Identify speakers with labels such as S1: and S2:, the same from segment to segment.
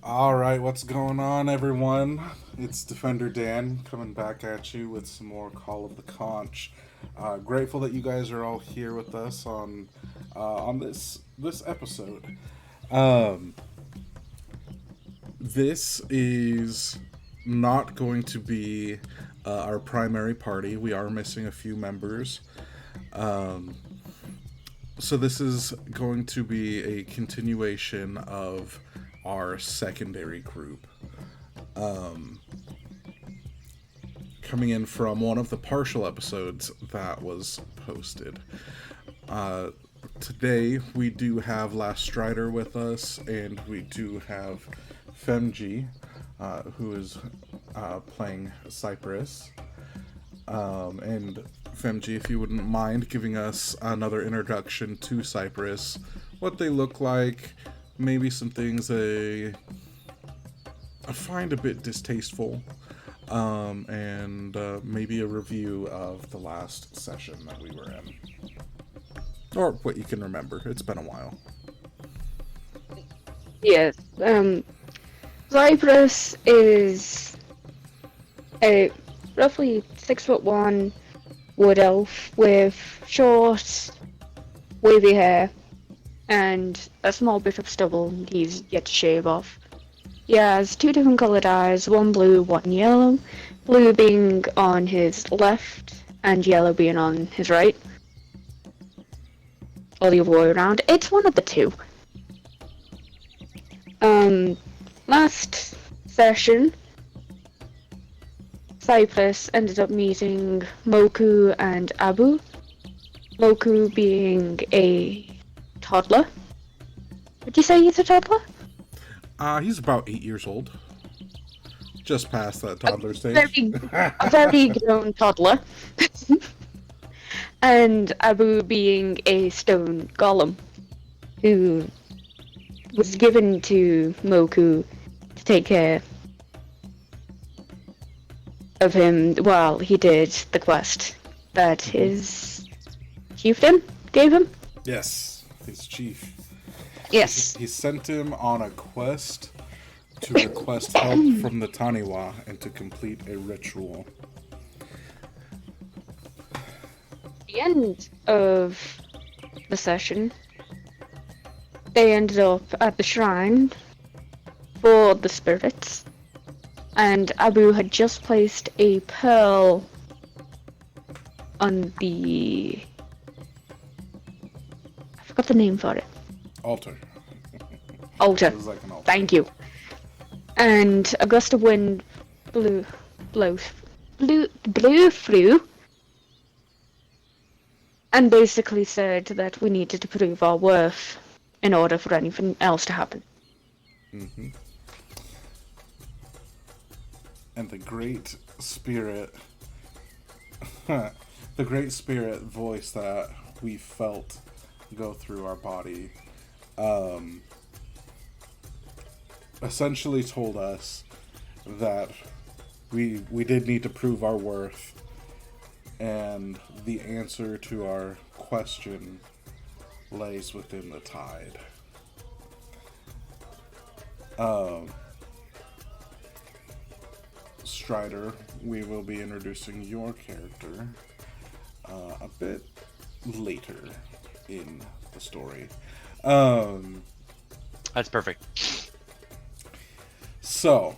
S1: All right, what's going on, everyone? It's Defender Dan coming back at you with some more Call of the Conch. Grateful that you guys are all here with us on this episode. Um, this is not going to be our primary party. We are missing a few members. Um, so this is going to be a continuation of our secondary group. Um, Coming in from one of the partial episodes that was posted. Uh, Today we do have Last Strider with us, and we do have Femji, who is playing Cypress. And Femji, if you wouldn't mind giving us another introduction to Cypress, what they look like, maybe some things they I find a bit distasteful, and maybe a review of the last session that we were in. Or what you can remember. It's been a while.
S2: Yes. Cypress is a roughly 6'1" wood elf with short, wavy hair and a small bit of stubble he's yet to shave off. He has two different coloured eyes, one blue, one yellow, blue being on his left and yellow being on his right. Or the other way around. It's one of the two. Last session, Cypress ended up meeting Moku and Abu. Moku being a toddler. Would you say he's a toddler?
S1: He's about 8 years old. Just past that toddler stage.
S2: A very grown toddler. And Abu being a stone golem who was given to Moku to take care of him while he did the quest that his chieftain gave him.
S1: Yes, his chief.
S2: Yes.
S1: He sent him on a quest to request help from the Taniwa and to complete a ritual.
S2: The end of the session, they ended up at the shrine for the spirits, and Abu had just placed a pearl on the... I forgot the name for it.
S1: Altar.
S2: Altar.
S1: It was like an altar.
S2: Thank you. And a gust of wind blew through and basically said that we needed to prove our worth in order for anything else to happen.
S1: Mm-hmm. And the great spirit, the great spirit voice that we felt go through our body, essentially told us that we did need to prove our worth, and the answer to our question lays within the tide. Strider, we will be introducing your character a bit later in the story.
S3: That's perfect.
S1: So,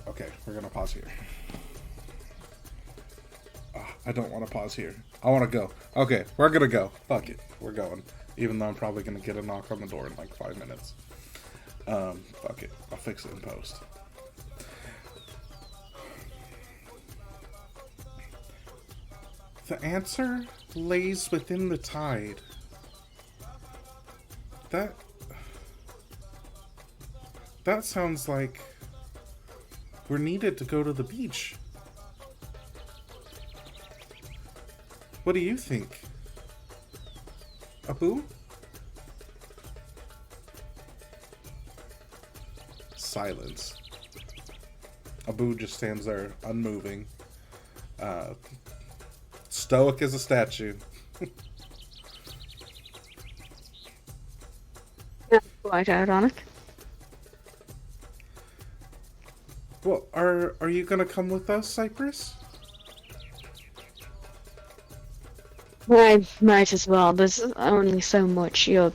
S1: okay, we're gonna pause here. I don't want to pause here. I want to go. Okay, we're gonna go. Fuck it, we're going. Even though I'm probably gonna get a knock on the door in like 5 minutes. Fuck it, I'll fix it in post. The answer lays within the tide. That sounds like we're needed to go to the beach. What do you think? Abu? Silence. Abu just stands there, unmoving. Stoic as a statue.
S2: Quite ironic.
S1: Well, are you gonna come with us, Cypress?
S2: I might as well. There's only so much your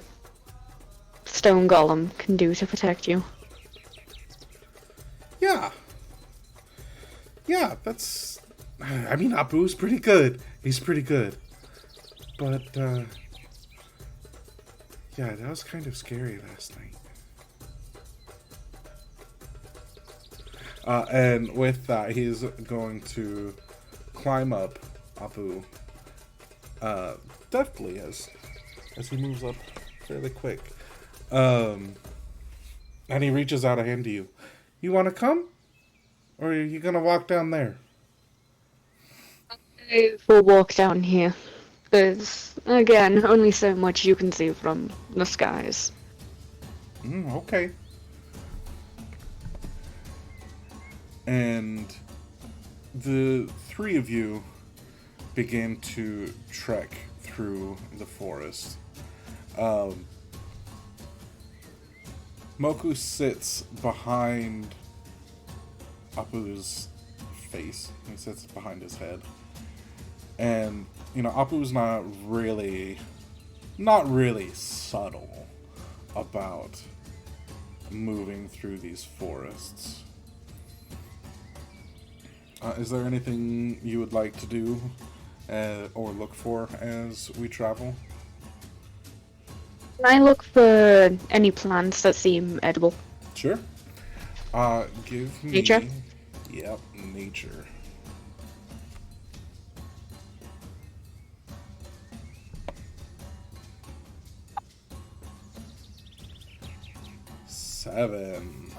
S2: stone golem can do to protect you.
S1: Yeah. Yeah, that's... I mean, Abu's pretty good. He's pretty good. But, yeah, that was kind of scary last night. And with that, he's going to climb up Abu deftly as he moves up fairly quick. And he reaches out a hand to you. You want to come? Or are you going to walk down there?
S2: We'll walk down here. There's, again, only so much you can see from the skies.
S1: Okay. And the three of you begin to trek through the forest. Moku sits behind Apu's face. He sits behind his head. And, Apu's not really subtle about moving through these forests. Is there anything you would like to do or look for as we travel?
S2: Can I look for any plants that seem edible?
S1: Sure. Give me...
S2: Nature?
S1: Yep, nature. Seven.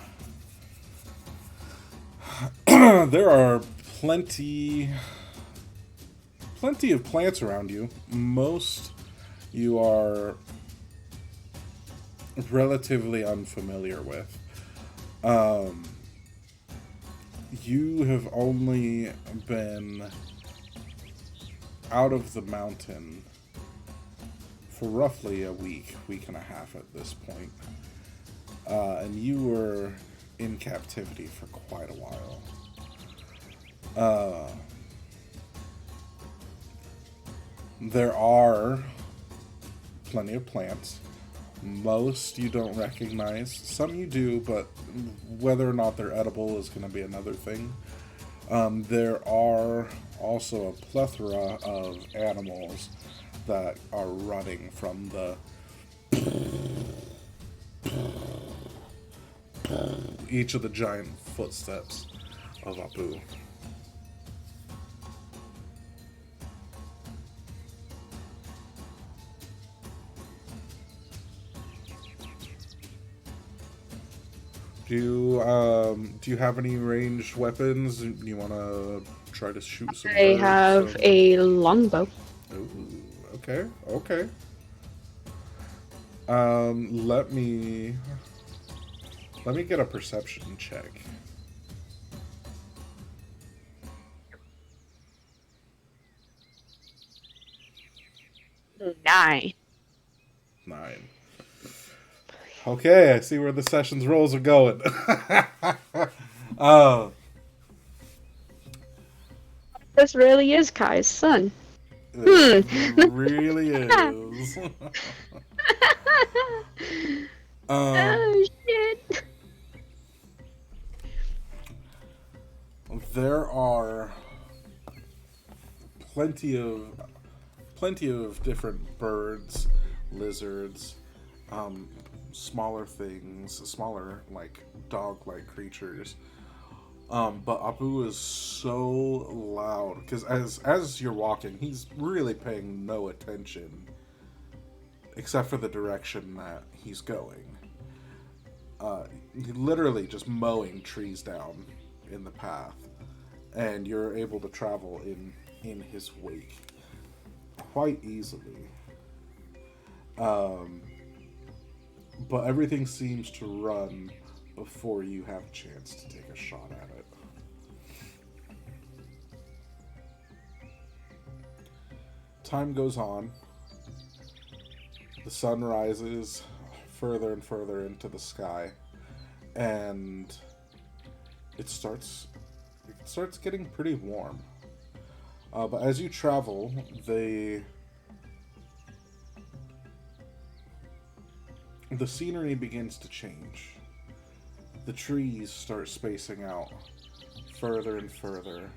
S1: There are plenty of plants around you. Most you are relatively unfamiliar with. You have only been out of the mountain for roughly a week and a half at this point. And you were in captivity for quite a while. There are plenty of plants. Most you don't recognize. Some you do, but whether or not they're edible is going to be another thing. There are also a plethora of animals that are running from the each of the giant footsteps of Apu. Do you have any ranged weapons? Do you want to try to shoot some?
S2: I have a longbow.
S1: Ooh, okay. Let me get a perception check.
S2: 9.
S1: 9. Okay, I see where the session's rolls are going.
S2: This really is Kai's son.
S1: It really is.
S2: Oh shit.
S1: There are plenty of different birds, lizards, smaller things, smaller like dog-like creatures. But Abu is so loud because as you're walking, he's really paying no attention except for the direction that he's going. Literally just mowing trees down in the path, and you're able to travel in his wake quite easily. But everything seems to run before you have a chance to take a shot at it. Time goes on. The sun rises further and further into the sky, and it starts getting pretty warm. But as you travel, the scenery begins to change. The trees start spacing out further and further,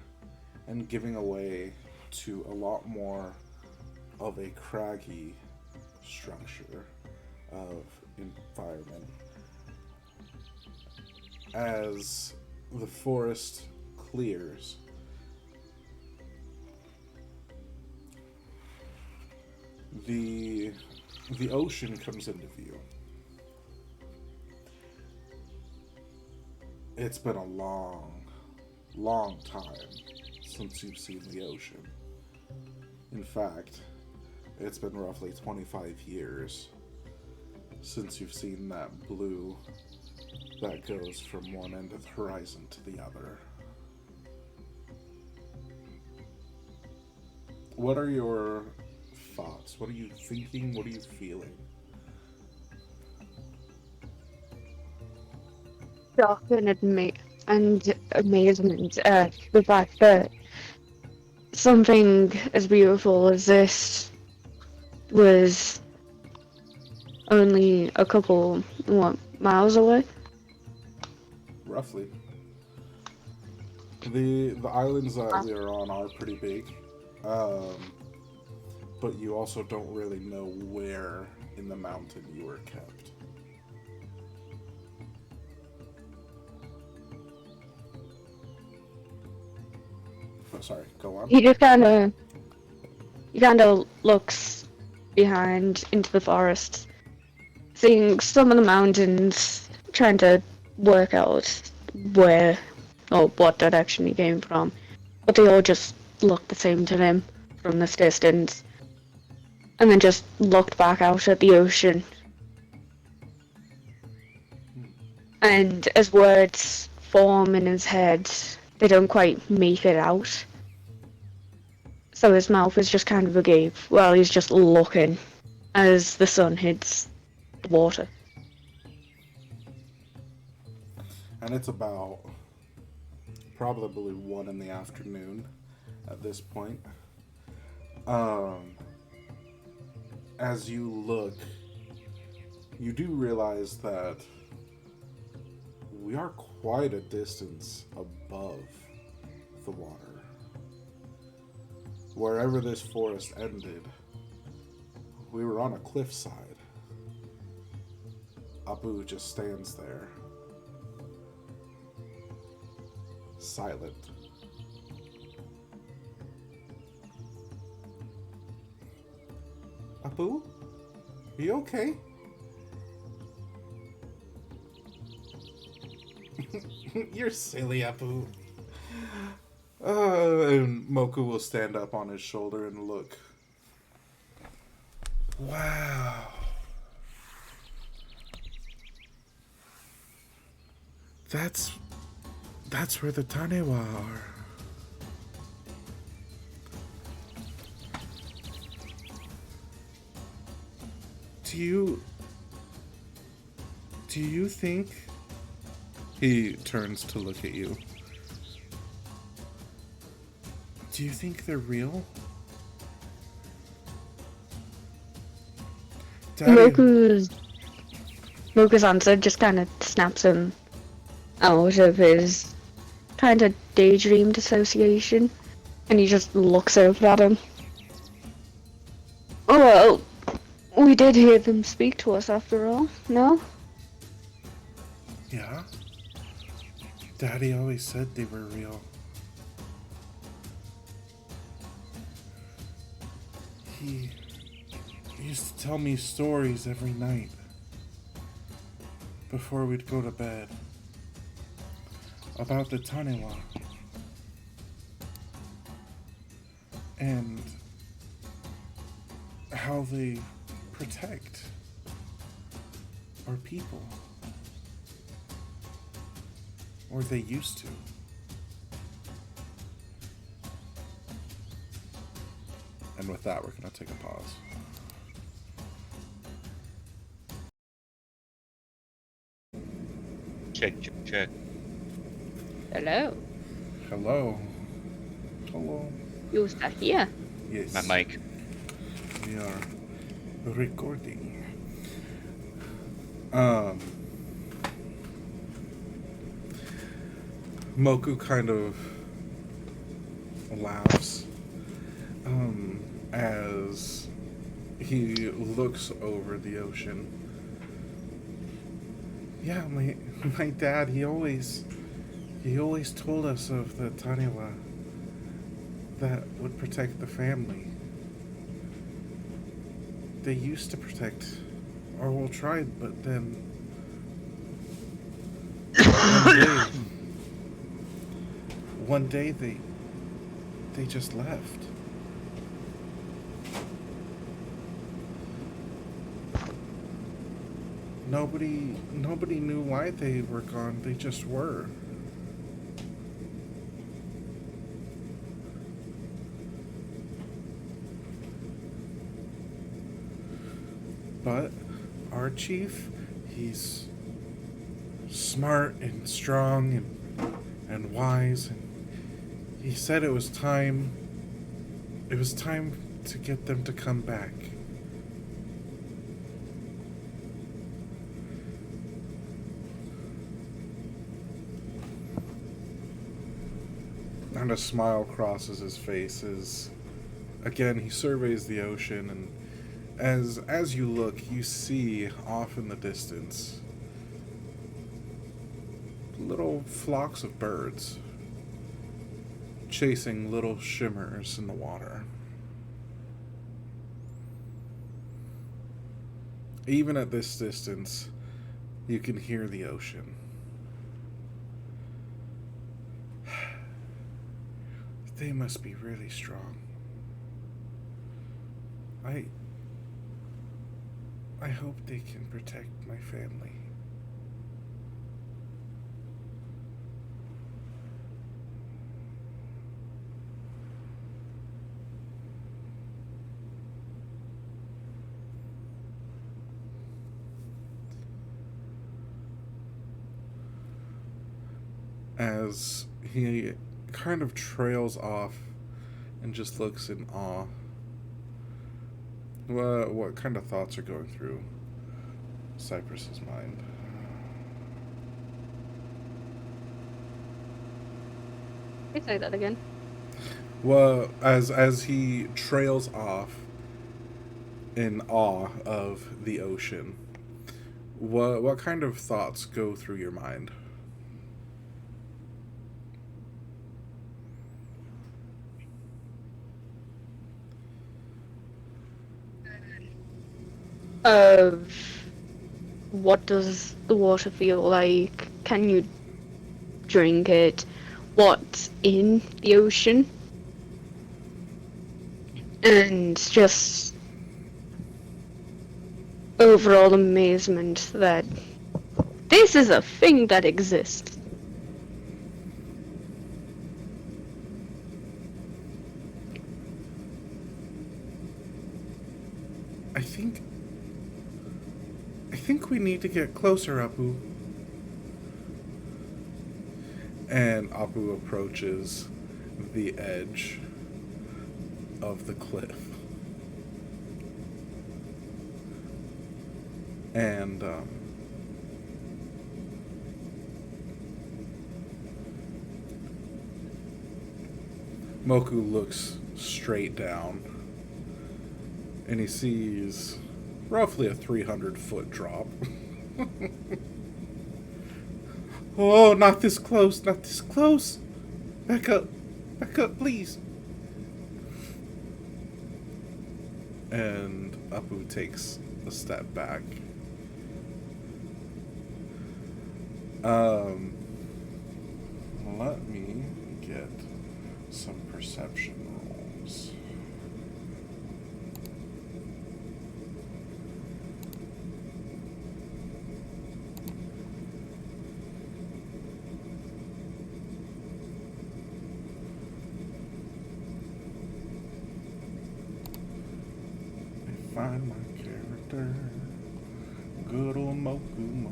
S1: and giving away to a lot more of a craggy structure of environment. As the forest clears, the ocean comes into view. It's been a long, long time since you've seen the ocean. In fact, it's been roughly 25 years since you've seen that blue that goes from one end of the horizon to the other. What are your thoughts? What are you thinking? What are you feeling?
S2: Shock and amazement at the fact that something as beautiful as this was only a couple, miles away.
S1: Roughly. The islands that we are on are pretty big, but you also don't really know where in the mountain you were kept. Oh, sorry, go on.
S2: He kind of looks behind into the forest, seeing some of the mountains, trying to work out where or what direction he came from, but they all just looked the same to him from this distance, and then just looked back out at the ocean. And as words form in his head, they don't quite make it out. So his mouth is just kind of agape while he's just looking as the sun hits the water.
S1: And it's about probably 1 in the afternoon at this point. As you look, you do realize that we are quite a distance above the water. Wherever this forest ended, we were on a cliffside. Abu just stands there, silent. Abu? Are you okay? You're silly, Abu. And Moku will stand up on his shoulder and look. Wow. That's where the Tanewa are. Do you think... He turns to look at you. Do you think they're real? Daddy...
S2: Moku's answer just kind of snaps him out of his kind of daydream dissociation, and he just looks over at him. Oh well, we did hear them speak to us after all, no?
S1: Yeah? Daddy always said they were real. He used to tell me stories every night before we'd go to bed about the Tanewa and how they protect our people. Or they used to. And with that, we're going to take a pause.
S3: Check, check, check.
S2: Hello.
S1: Hello. Hello.
S2: You start here.
S1: Yes.
S3: My mic.
S1: We are recording. Um, Moku kind of laughs as he looks over the ocean. Yeah, my dad, he always told us of the Taniwa that would protect the family. They used to protect our whole tribe, but then one day they just left. Nobody knew why they were gone. They just were. But our chief, he's smart and strong and wise, and he said it was time to get them to come back. And a smile crosses his face as again he surveys the ocean, and as you look, you see off in the distance little flocks of birds chasing little shimmers in the water. Even at this distance, you can hear the ocean. They must be really strong. I hope they can protect my family. As he kind of trails off and just looks in awe. What kind of thoughts are going through Cypress's mind?
S2: Can you say that again?
S1: Well, as he trails off in awe of the ocean, what kind of thoughts go through your mind?
S2: Of what does the water feel like? Can you drink it? What's in the ocean? And just overall amazement that this is a thing that exists.
S1: I think we need to get closer, Apu. And Apu approaches the edge of the cliff. And Moku looks straight down, and he sees roughly a 300-foot drop. Oh, not this close, not this close. Back up, please. And Apu takes a step back. Let me get some perception rolls. Find my character. Good old Moku.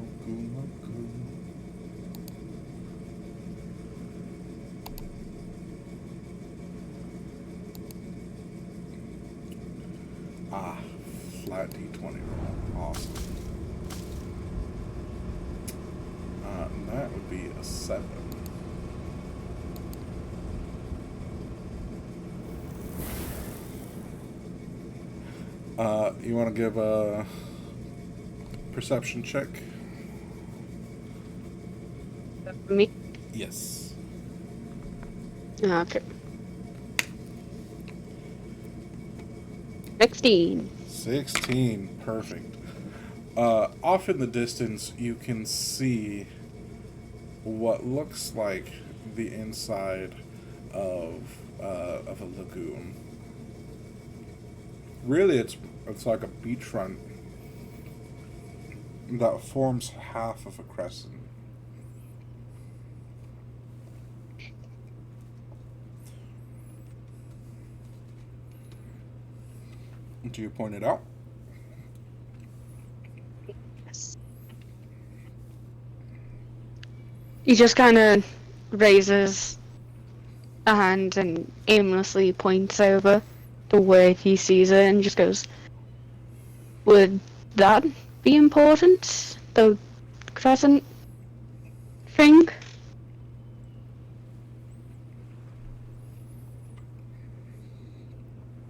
S1: flat d20 roll. Awesome. And that would be a 7. You want to give a perception check?
S2: Me?
S1: Yes.
S2: Okay. 16.
S1: 16. Perfect. Off in the distance, you can see what looks like the inside of a lagoon. Really, it's like a beachfront that forms half of a crescent. Do you point it out?
S2: Yes. He just kind of raises a hand and aimlessly points over the way he sees it and just goes, would that be important? The crescent thing?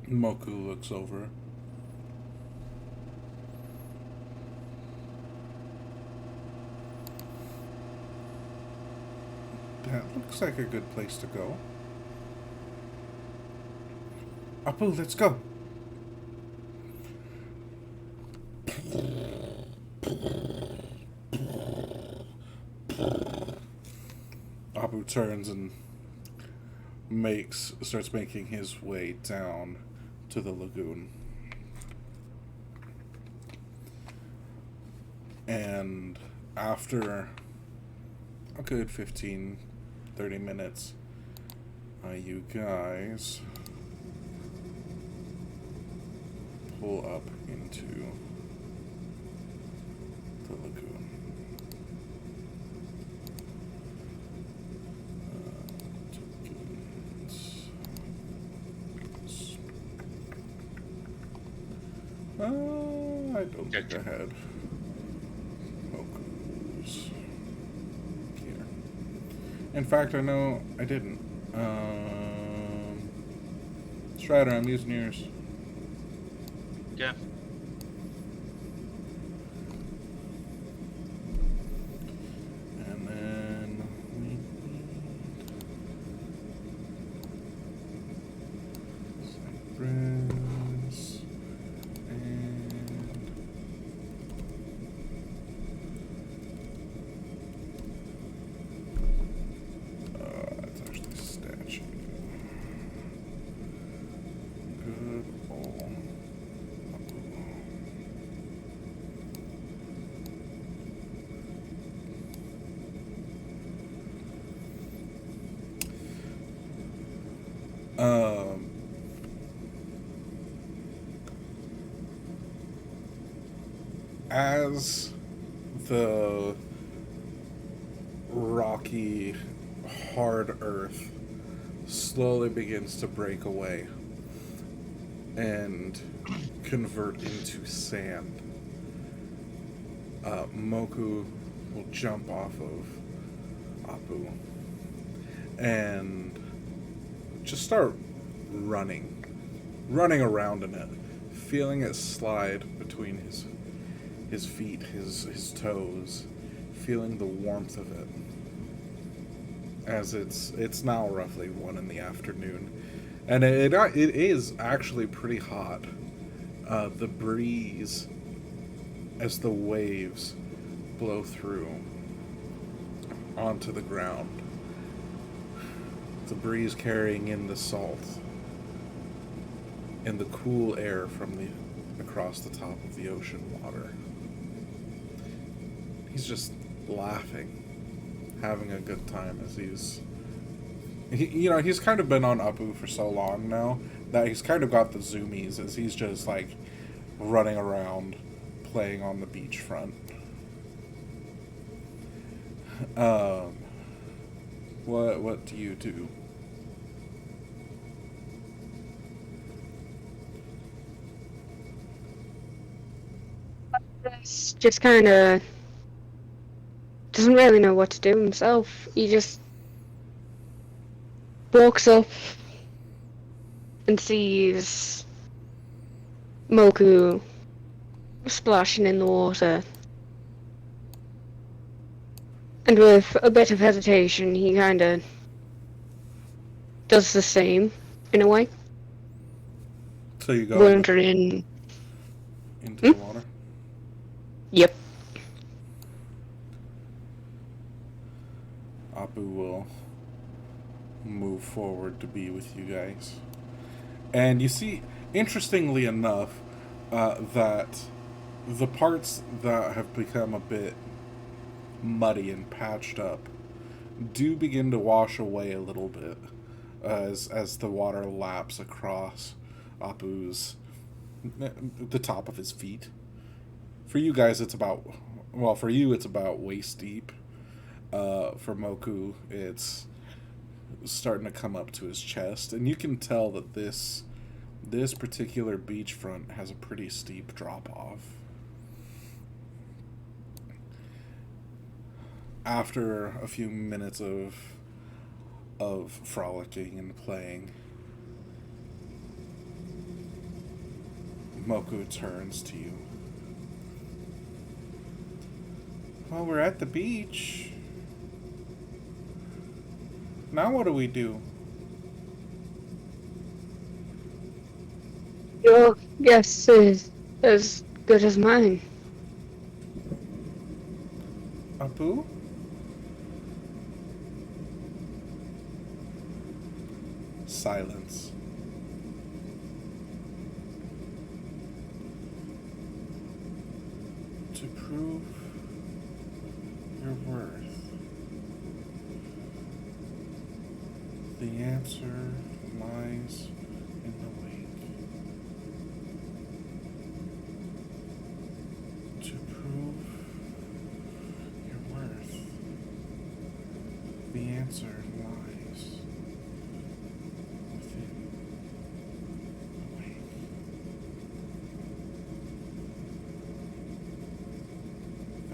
S1: Moku looks over. That looks like a good place to go. Apu, let's go. Apu turns and starts making his way down to the lagoon. And after a good 15, 30 minutes, you guys pull up into the lagoon. I don't think I had Moku's here. In fact, I know I didn't. Strider, I'm using yours.
S3: Yeah.
S1: And then we need Cypress and that's actually a statue. Good old as the rocky, hard earth slowly begins to break away and convert into sand, Moku will jump off of Apu and just start running around in it, feeling it slide between his feet, his toes, feeling the warmth of it. As it's now roughly 1 in the afternoon, and it is actually pretty hot. The breeze, as the waves blow through onto the ground, the breeze carrying in the salt and the cool air from across the top of the ocean water. He's just laughing, having a good time as he's kind of been on Apu for so long now that he's kind of got the zoomies as he's just like running around playing on the beachfront. What do you do?
S2: just kind of doesn't really know what to do himself. He just walks up and sees Moku splashing in the water. And with a bit of hesitation, he kind of does the same, in a way.
S1: So you go
S2: Wondering...
S1: into the water.
S2: Yep.
S1: Apu will move forward to be with you guys. And you see, interestingly enough, that the parts that have become a bit muddy and patched up do begin to wash away a little bit as the water laps across Apu's the top of his feet. For you guys, it's about waist deep. For Moku, it's starting to come up to his chest, and you can tell that this particular beachfront has a pretty steep drop off. After a few minutes of frolicking and playing, Moku turns to you. Well, we're at the beach. Now what do we do?
S2: Your guess is as good as mine.
S1: Apu? Silence. To prove your worth, the answer lies in the wake. To prove your worth, the answer lies within the wake.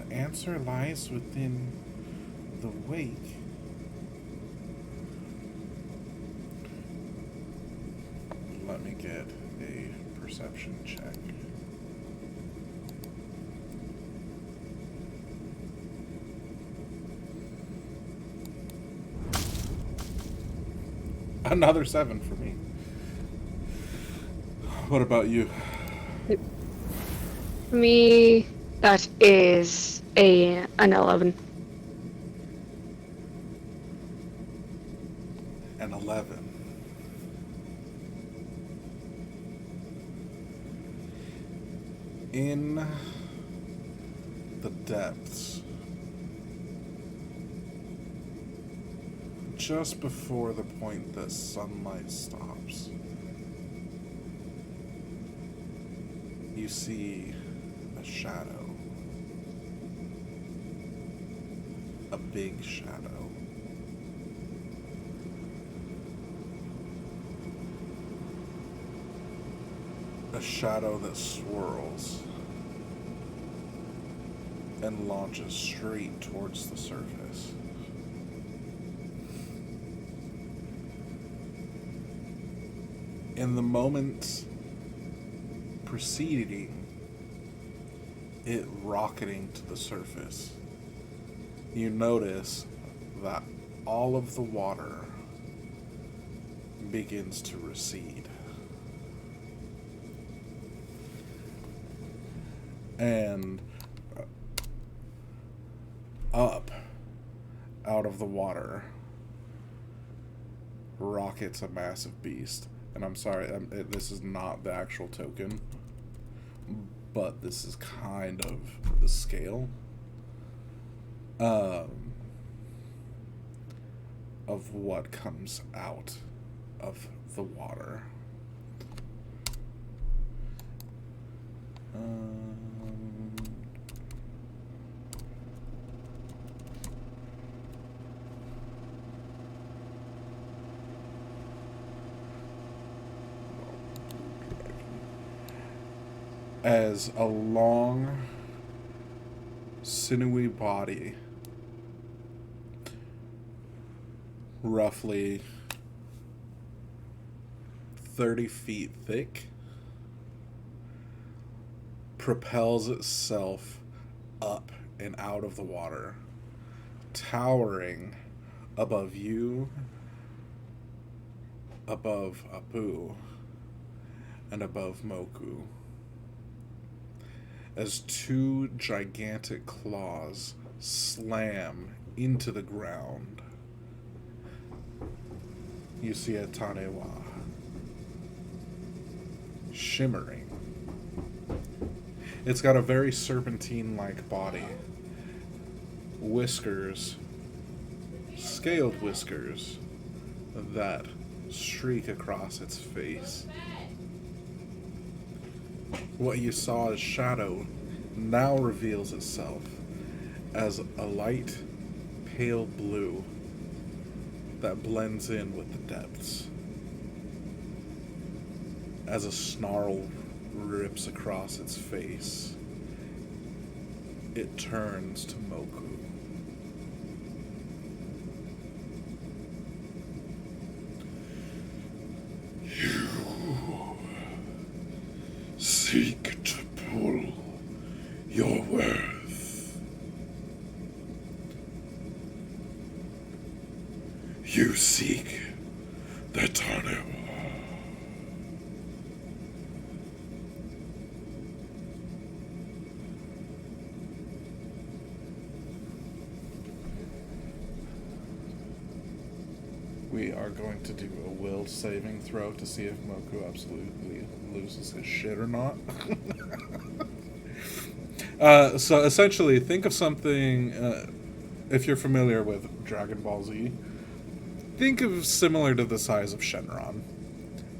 S1: The answer lies within the wake. Let me get a perception check. Another 7 for me. What about you?
S2: For me, that is an 11.
S1: An 11. In the depths, just before the point that sunlight stops, you see a shadow. A big shadow. A shadow that swirls and launches straight towards the surface. In the moments preceding it rocketing to the surface, you notice that all of the water begins to recede. And up out of the water rockets a massive beast. And I'm sorry, this is not the actual token, but this is kind of the scale of what comes out of the water. As a long sinewy body, roughly 30 feet thick, propels itself up and out of the water, towering above you, above Apu, and above Moku, as two gigantic claws slam into the ground. You see a Tanewa shimmering. It's got a very serpentine-like body. Whiskers, scaled whiskers, that streak across its face. What you saw as shadow now reveals itself as a light, pale blue that blends in with the depths. As a snarl rips across its face, it turns to Moku. You seek to pull your worth. You seek the tunnel. We are going to do a will saving throw to see if Moku absolutely loses his shit or not. So essentially, think of something, if you're familiar with Dragon Ball Z, think of similar to the size of Shenron.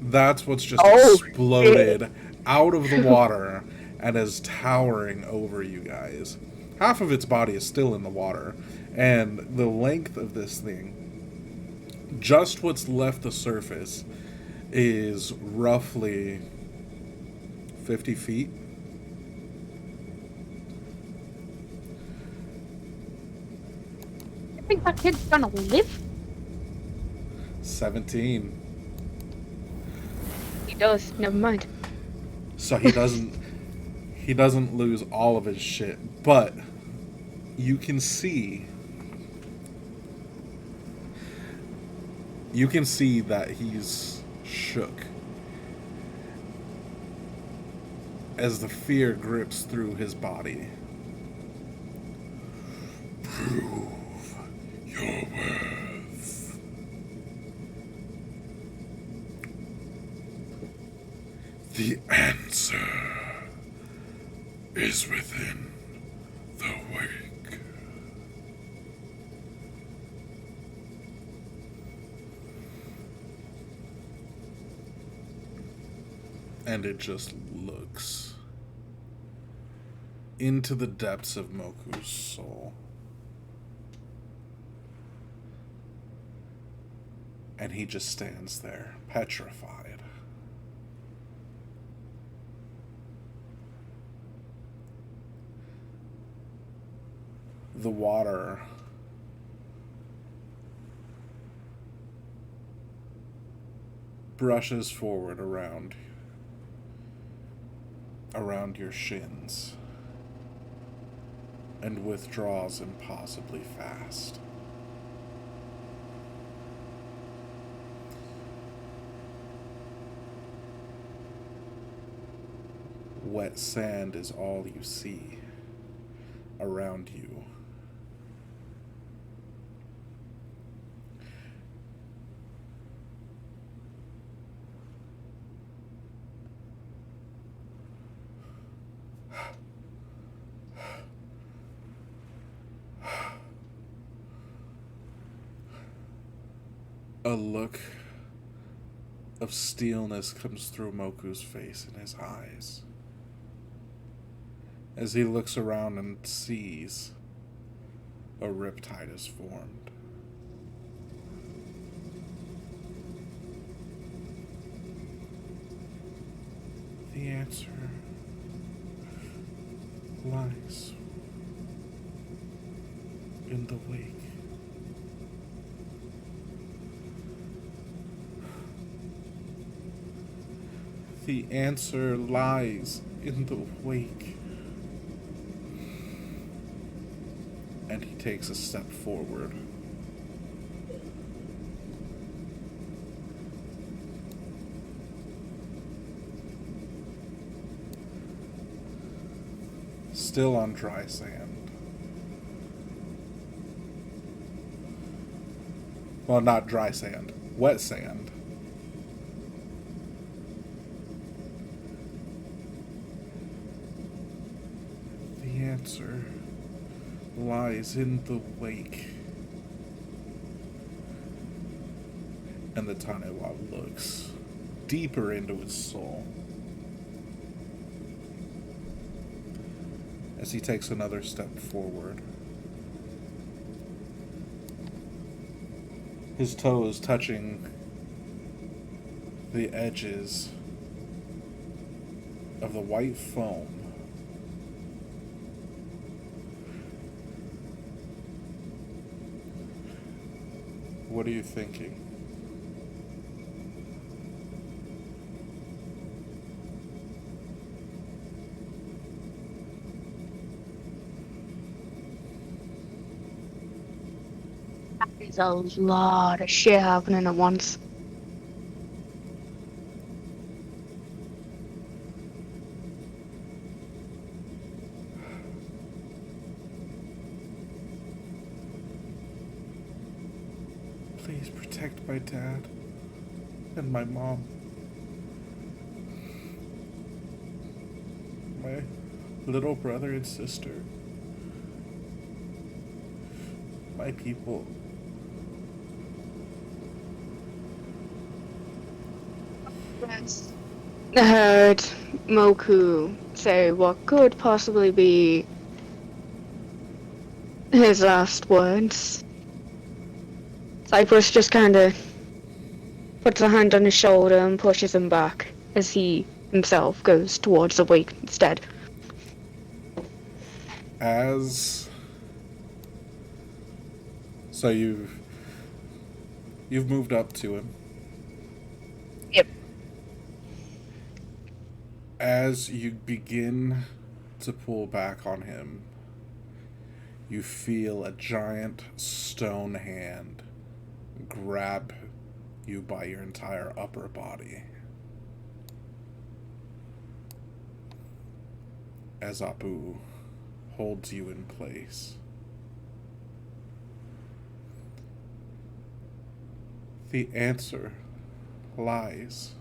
S1: That's what's just exploded out of the water and is towering over you guys. Half of its body is still in the water, and the length of this thing, just what's left the surface, is roughly 50 feet.
S2: You think that kid's gonna live?
S1: 17.
S2: He does. Never mind.
S1: So he doesn't lose all of his shit, but you can see that he's shook as the fear grips through his body. Prove your worth. The answer is within the wake. And it just looks into the depths of Moku's soul. And he just stands there, petrified. The water brushes forward around your shins and withdraws impossibly fast. Wet sand is all you see around you. A look of steelness comes through Moku's face and his eyes as he looks around and sees a riptide is formed. The answer lies in the wake. The answer lies in the wake. And he takes a step forward. Still on dry sand. Well, not dry sand, wet sand. The answer lies in the wake. And the Tanewa looks deeper into his soul as he takes another step forward. His toes touching the edges of the white foam. What are you thinking?
S2: There's a lot of shit happening at once.
S1: Please protect my dad and my mom. My little brother and sister. My people.
S2: I heard Moku say what could possibly be his last words. Cypress just kind of puts a hand on his shoulder and pushes him back as he himself goes towards the wake instead.
S1: So you've moved up to him.
S2: Yep.
S1: As you begin to pull back on him, you feel a giant stone hand grab you by your entire upper body. As Apu holds you in place. The answer lies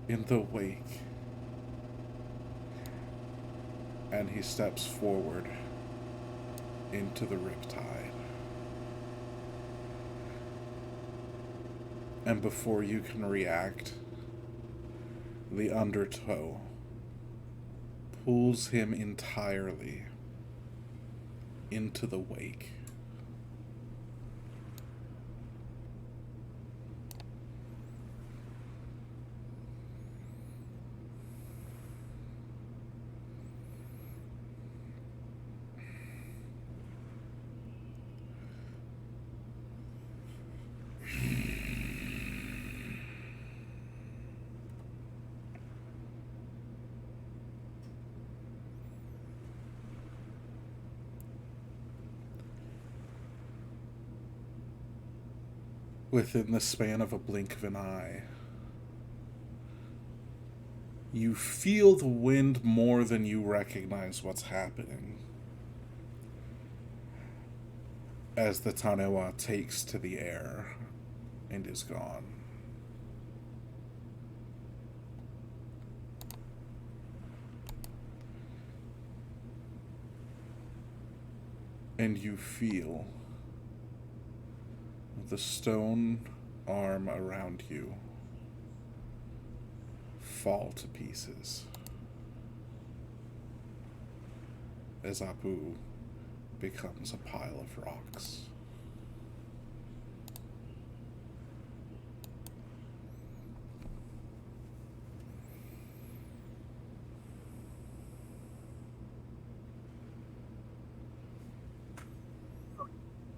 S1: in the wake. And he steps forward into the riptide. And before you can react, the undertow pulls him entirely into the wake. Within the span of a blink of an eye, you feel the wind more than you recognize what's happening. As the Tanewa takes to the air and is gone. And you feel the stone arm around you fall to pieces as Apu becomes a pile of rocks.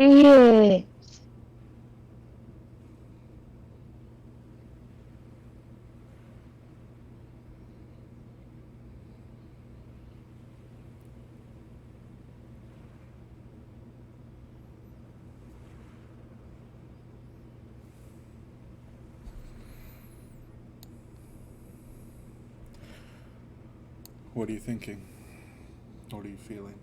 S2: Yeah.
S1: What are you thinking? What are you feeling?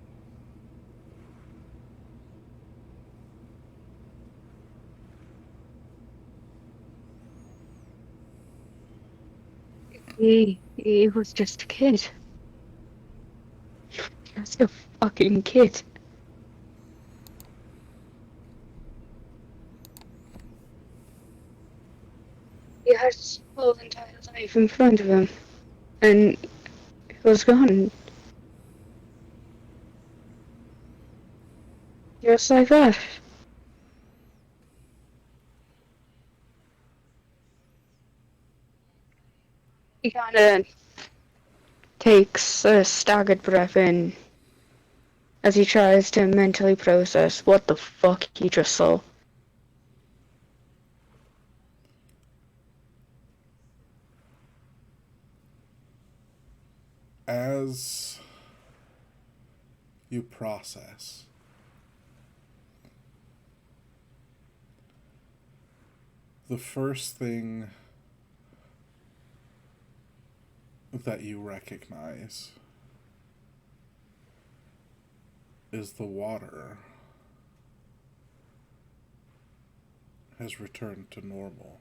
S2: He was just a kid. Just a fucking kid. He had his whole entire life in front of him, and he was gone. Just like that. He kinda takes a staggered breath in as he tries to mentally process what the fuck he just saw.
S1: As you process, the first thing that you recognize is the water has returned to normal.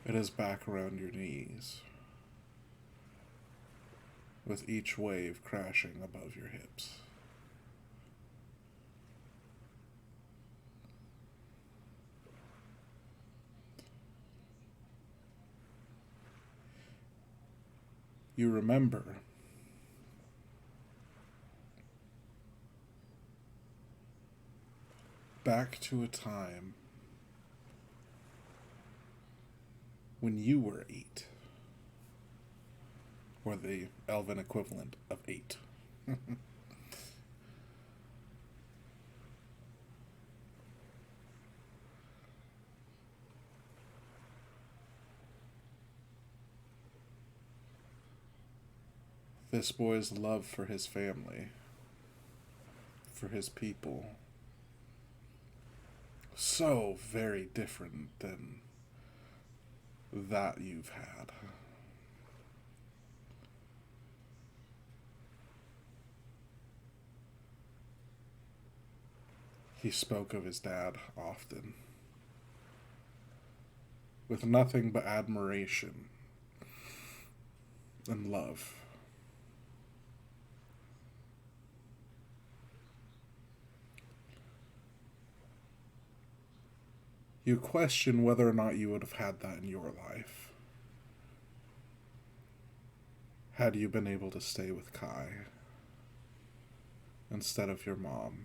S1: It is back around your knees, with each wave crashing above your hips. You remember back to a time when you were 8, or the elven equivalent of 8. This boy's love for his family, for his people, so very different than that you've had. He spoke of his dad often, with nothing but admiration and love. You question whether or not you would have had that in your life had you been able to stay with Kai instead of your mom.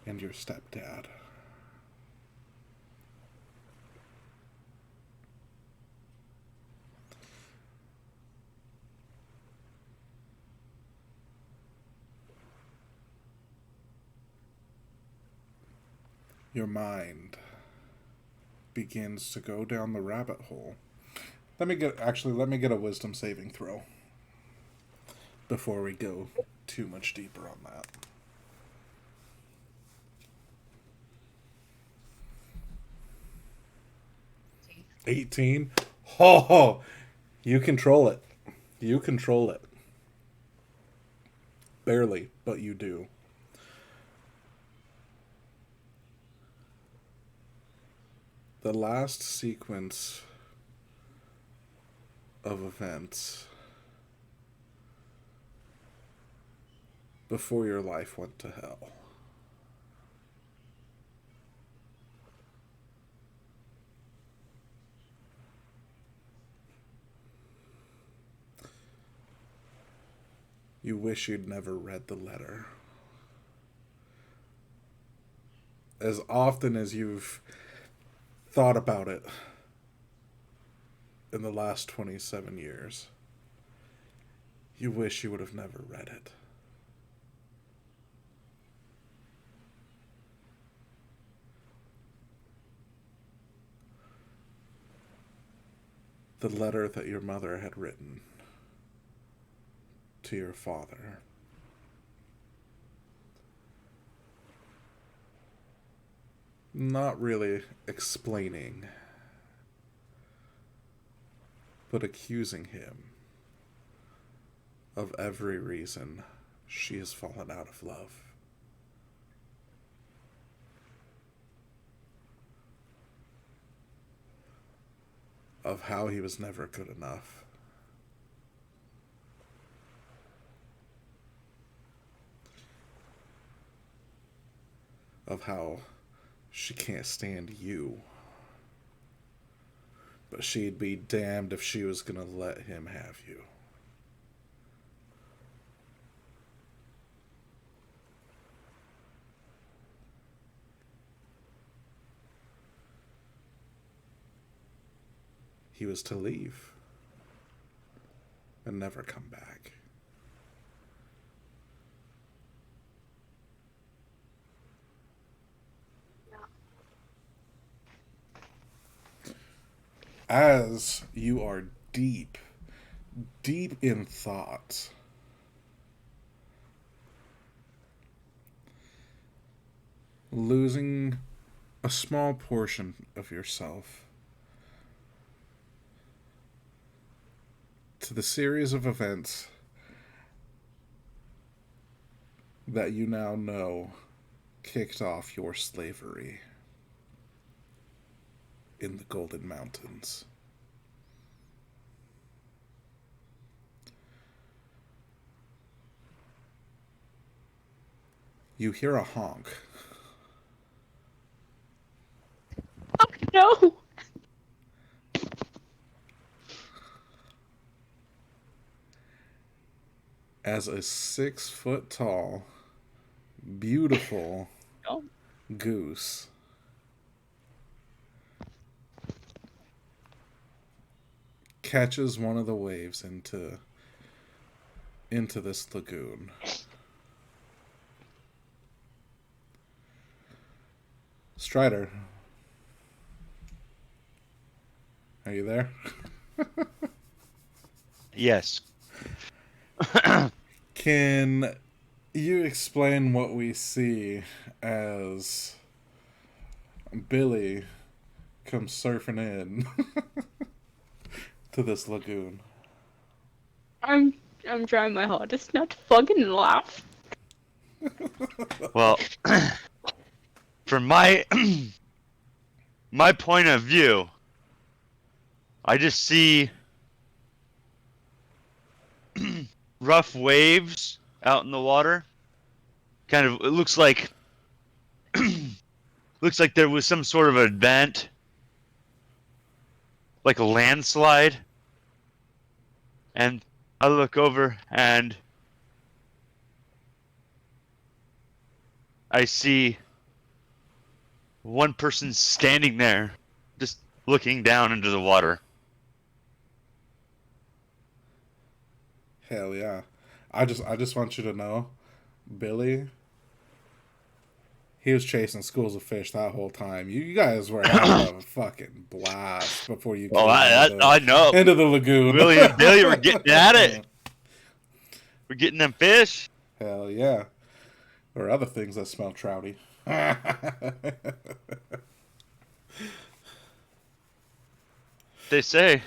S1: And your stepdad. Your mind begins to go down the rabbit hole. Let me get a wisdom saving throw before we go too much deeper on that. 18. Oh, you control it. You control it. Barely, but you do. The last sequence of events before your life went to hell. You wish you'd never read the letter. as often as you've thought about it in the last 27 years, you wish you would have never read it. The letter that your mother had written to your father. Not really explaining, but accusing him of every reason she has fallen out of love. Of how he was never good enough. Of how she can't stand you. But she'd be damned if she was gonna let him have you. He was to leave and never come back. As you are deep in thought, losing a small portion of yourself to the series of events that you now know kicked off your slavery in the Golden Mountains. You hear a honk.
S2: Oh no!
S1: As a 6-foot tall, beautiful
S2: Oh.
S1: goose catches one of the waves into this lagoon. Strider, are you there?
S4: Yes.
S1: Can you explain what we see as Billy comes surfing in to this lagoon?
S2: I'm trying my hardest not to fucking laugh.
S4: Well, from my my point of view, I just see rough waves out in the water. Kind of, it looks like there was some sort of event, like a landslide. And I look over and I see one person standing there, just looking down into the water.
S1: Hell yeah. I just want you to know, Billy, he was chasing schools of fish that whole time. You guys were having a fucking blast before you came
S4: I know.
S1: into the lagoon.
S4: Willie and Billy were getting at it. We're getting them fish.
S1: Hell yeah. Or other things that smell trouty.
S4: They say.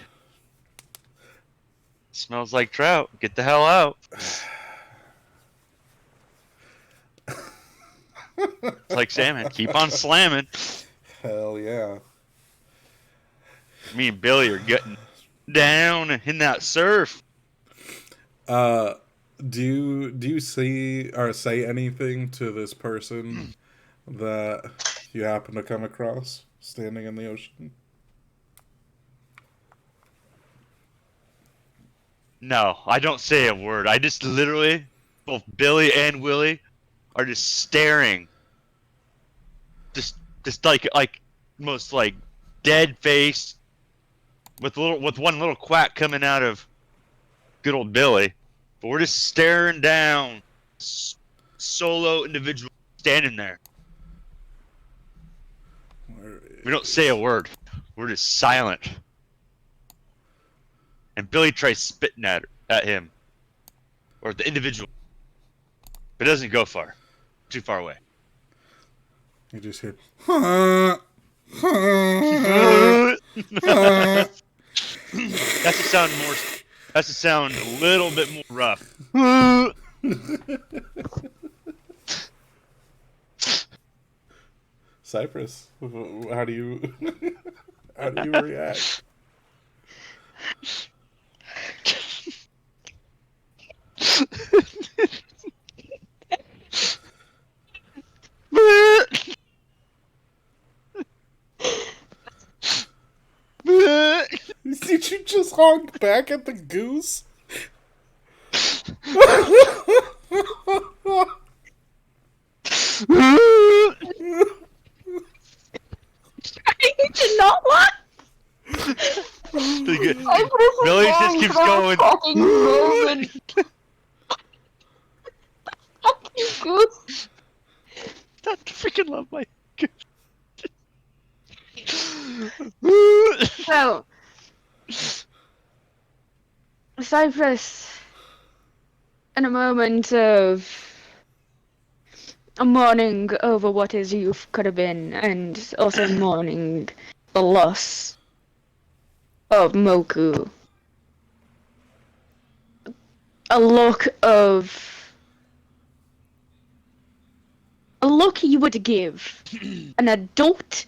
S4: Smells like trout. Get the hell out. It's like salmon. Keep on slamming.
S1: Hell yeah.
S4: Me and Billy are getting down in that surf.
S1: Do you see or say anything to this person that you happen to come across standing in the ocean?
S4: No, I don't say a word. I just literally, both Billy and Willie are just staring just like most like dead face, with one little quack coming out of good old Billy. But we're just staring down, solo individual standing there. We don't say a word. We're just silent. And Billy tries spitting at him, or the individual, but it doesn't go far. Too far away.
S1: You just hear.
S4: That's to sound more. That's to sound a little bit more rough.
S1: Cypress, how do you react? Did you just honk back at the goose?
S2: I did not laugh.
S4: Billy just keeps going.
S2: Fucking moment. Fucking goose.
S4: I freaking love my.
S2: So, Cypress, in a moment of mourning over what his youth could have been, and also mourning the loss of Moku, a look you would give an adult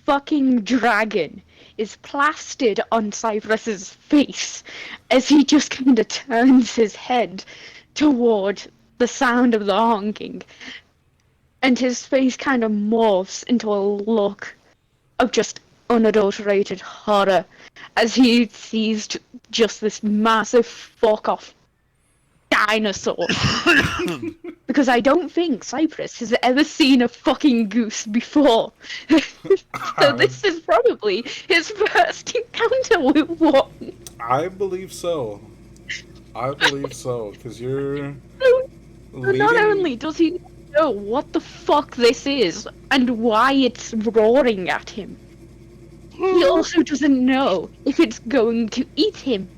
S2: fucking dragon is plastered on Cypress's face as he just kind of turns his head toward the sound of the honking, and his face kind of morphs into a look of just unadulterated horror as he sees just this massive fuck off dinosaur. Because I don't think Cypress has ever seen a fucking goose before. So this is probably his first encounter with one.
S1: I believe so. Because you're
S2: So
S1: leading...
S2: not only does he know what the fuck this is and why it's roaring at him, he also doesn't know if it's going to eat him.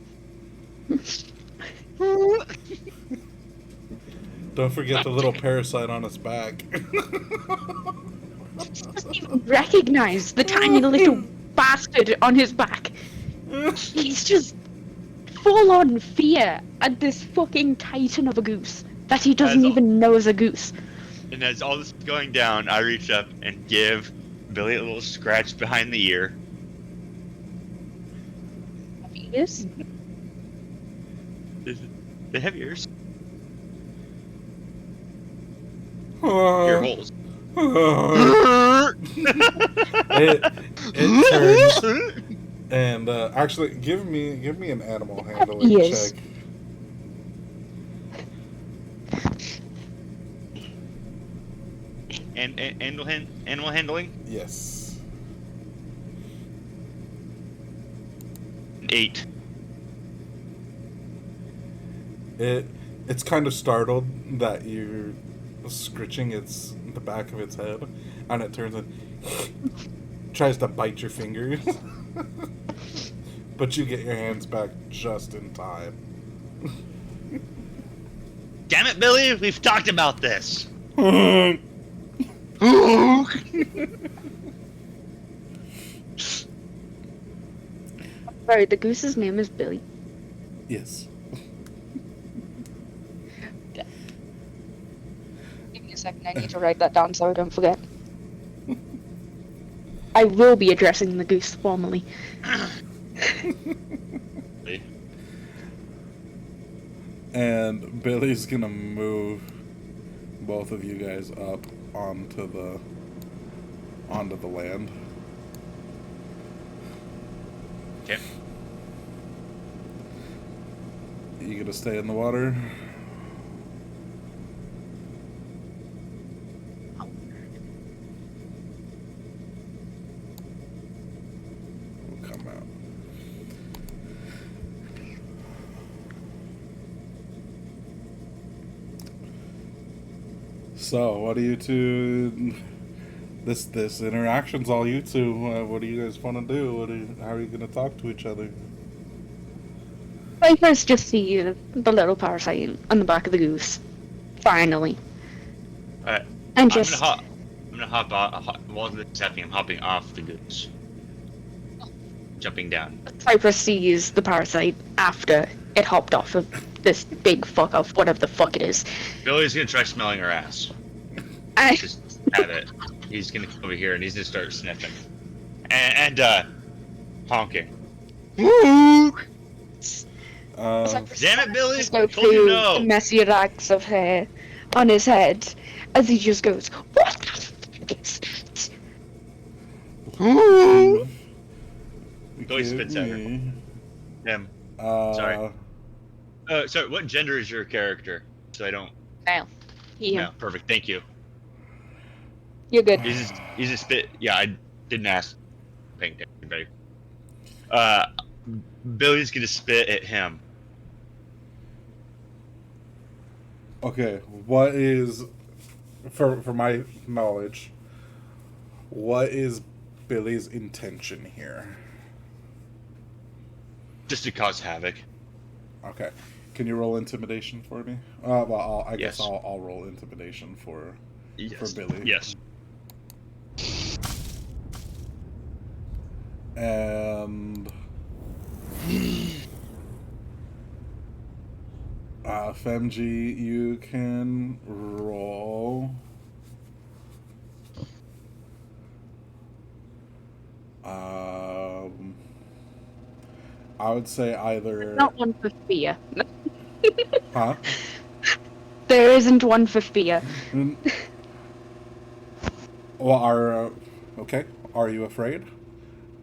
S1: Don't forget the little parasite on its back.
S2: Doesn't even recognize the tiny little bastard on his back. He's just full on fear at this fucking titan of a goose that he doesn't even know is a goose.
S4: And as all this is going down, I reach up and give Billy a little scratch behind the ear.
S2: Yes.
S4: They have ears. Ear holes.
S1: it turns and actually give me an animal handling
S2: Yes.
S1: check.
S4: And animal handling?
S1: Yes.
S4: 8.
S1: It's kind of startled that you're scritching the back of its head, and it turns and tries to bite your fingers. But you get your hands back just in time.
S4: Damn it, Billy! We've talked about this.
S2: Sorry, the goose's name is Billy.
S1: Yes.
S2: Give me a second, I need to write that down so I don't forget. I will be addressing the goose formally.
S1: And Billy's gonna move both of you guys up onto the land.
S4: Okay.
S1: You gonna stay in the water? So, what do you two? This interaction's all you two. What do you guys want to do? How are you gonna talk to each other?
S2: I first just see the little parasite on the back of the goose. Finally.
S4: Alright.
S2: And
S4: I'm
S2: just
S4: gonna hop off. While this is happening, I'm hopping off the goose. Jumping down.
S2: Cypress sees the parasite after it hopped off of this big fuck off, whatever the fuck it is.
S4: Billy's gonna try smelling her ass.
S2: I,
S4: Just have it. He's gonna come over here and he's gonna start sniffing. And honking.
S2: Cypress
S4: Damn it, Billy!
S2: just go
S4: Told you
S2: through
S4: no!
S2: the messy racks of hair on his head as he just goes, "What the fuck is that?"
S4: Billy spits at her. Him. Sorry. Sorry, what gender is your character? So I don't...
S2: Male. Yeah,
S4: No, perfect, thank you.
S2: you're good.
S4: He's a spit... Yeah, I didn't ask. Paying attention, buddy. Billy's gonna spit at him.
S1: Okay, what is, for my knowledge, what is Billy's intention here?
S4: Just to cause havoc.
S1: Okay, can you roll intimidation for me? Well, I guess
S4: Yes.
S1: I'll roll intimidation for
S4: Yes.
S1: Billy.
S4: Yes.
S1: And Femji, you can roll. I would say either.
S2: Not one for fear.
S1: Huh?
S2: There isn't one for fear.
S1: Well, okay. Are you afraid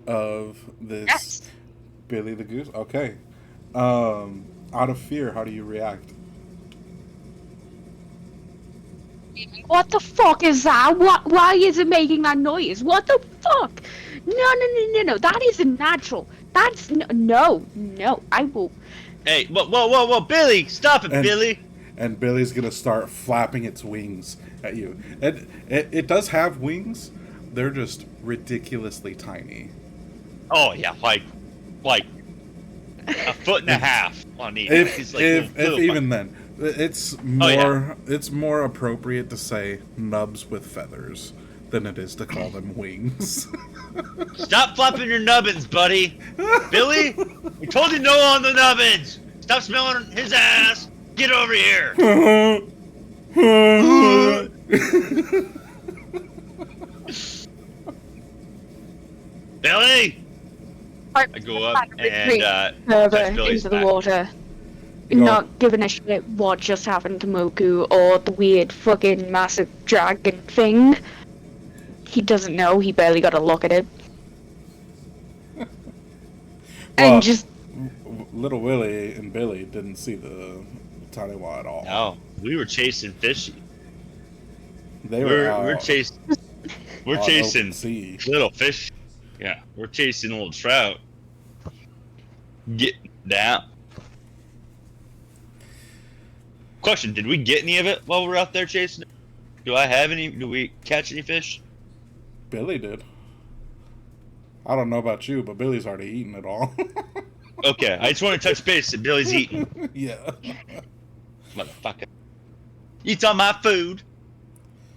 S1: of this
S2: Yes.
S1: Billy the Goose? Okay. Out of fear, how do you react?
S2: What the fuck is that? Why is it making that noise? What the fuck? No. That isn't natural. That's no. I will.
S4: Hey, whoa, Billy! Stop it,
S1: And-
S4: Billy!
S1: And Billy's gonna start flapping its wings at you. And it does have wings. They're just ridiculously tiny.
S4: Oh yeah, like a foot and a half on each.
S1: If
S4: He's like
S1: if
S4: little
S1: even then, it's
S4: Oh, yeah.
S1: it's more appropriate to say nubs with feathers than it is to call them wings.
S4: Stop flapping your nubbins, buddy. Billy, we told you no on the nubbins. Stop smelling his ass. Get over here. Billy. I go up and touch
S2: further
S4: Billy's
S2: into the
S4: back.
S2: water.
S1: Go.
S2: Not giving a shit what just happened to Moku or the weird fucking massive dragon thing. He doesn't know. He barely got a look at it.
S1: Well,
S2: And just
S1: Little Willie and Billy didn't see the Taniwa at all.
S4: No, we were chasing fishy.
S1: They were
S4: We're
S1: out
S4: chasing. We're
S1: on
S4: chasing
S1: open sea.
S4: little fish. Yeah, we're chasing little trout. Get down. Question: did we get any of it while we were out there chasing it? Do I have any? Do we catch any fish?
S1: Billy did. I don't know about you, but Billy's already eaten it all.
S4: Okay, I just want to touch base that Billy's eating.
S1: Yeah.
S4: Motherfucker. Eats all my food.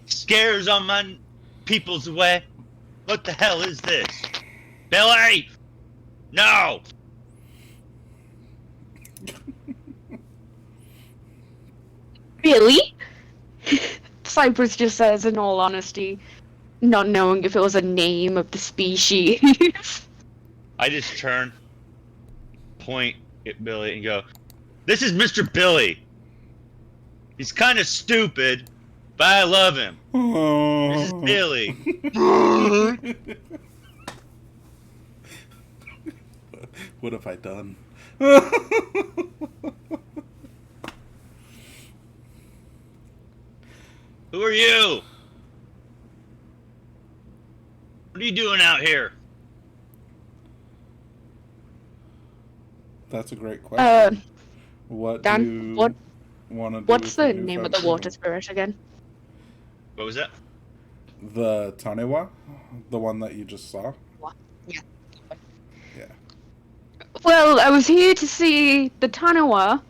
S4: Scares all my peoples away. What the hell is this? Billy! No!
S2: really? Cypress just says, in all honesty, not knowing if it was a name of the species.
S4: I just turn, point at Billy, and go, "This is Mr. Billy. He's kind of stupid, but I love him. This is Billy."
S1: What have I done?
S4: Who are you? What are you doing out here?
S1: That's a great question. What do
S2: Dan,
S1: you
S2: what-
S1: want to do?
S2: What's
S1: with
S2: the
S1: new
S2: name of the
S1: festival?
S2: water spirit again?
S4: What was that?
S1: The Tanewa? The one that you just saw?
S2: Yeah.
S1: Yeah.
S2: Well, I was here to see the Tanawa,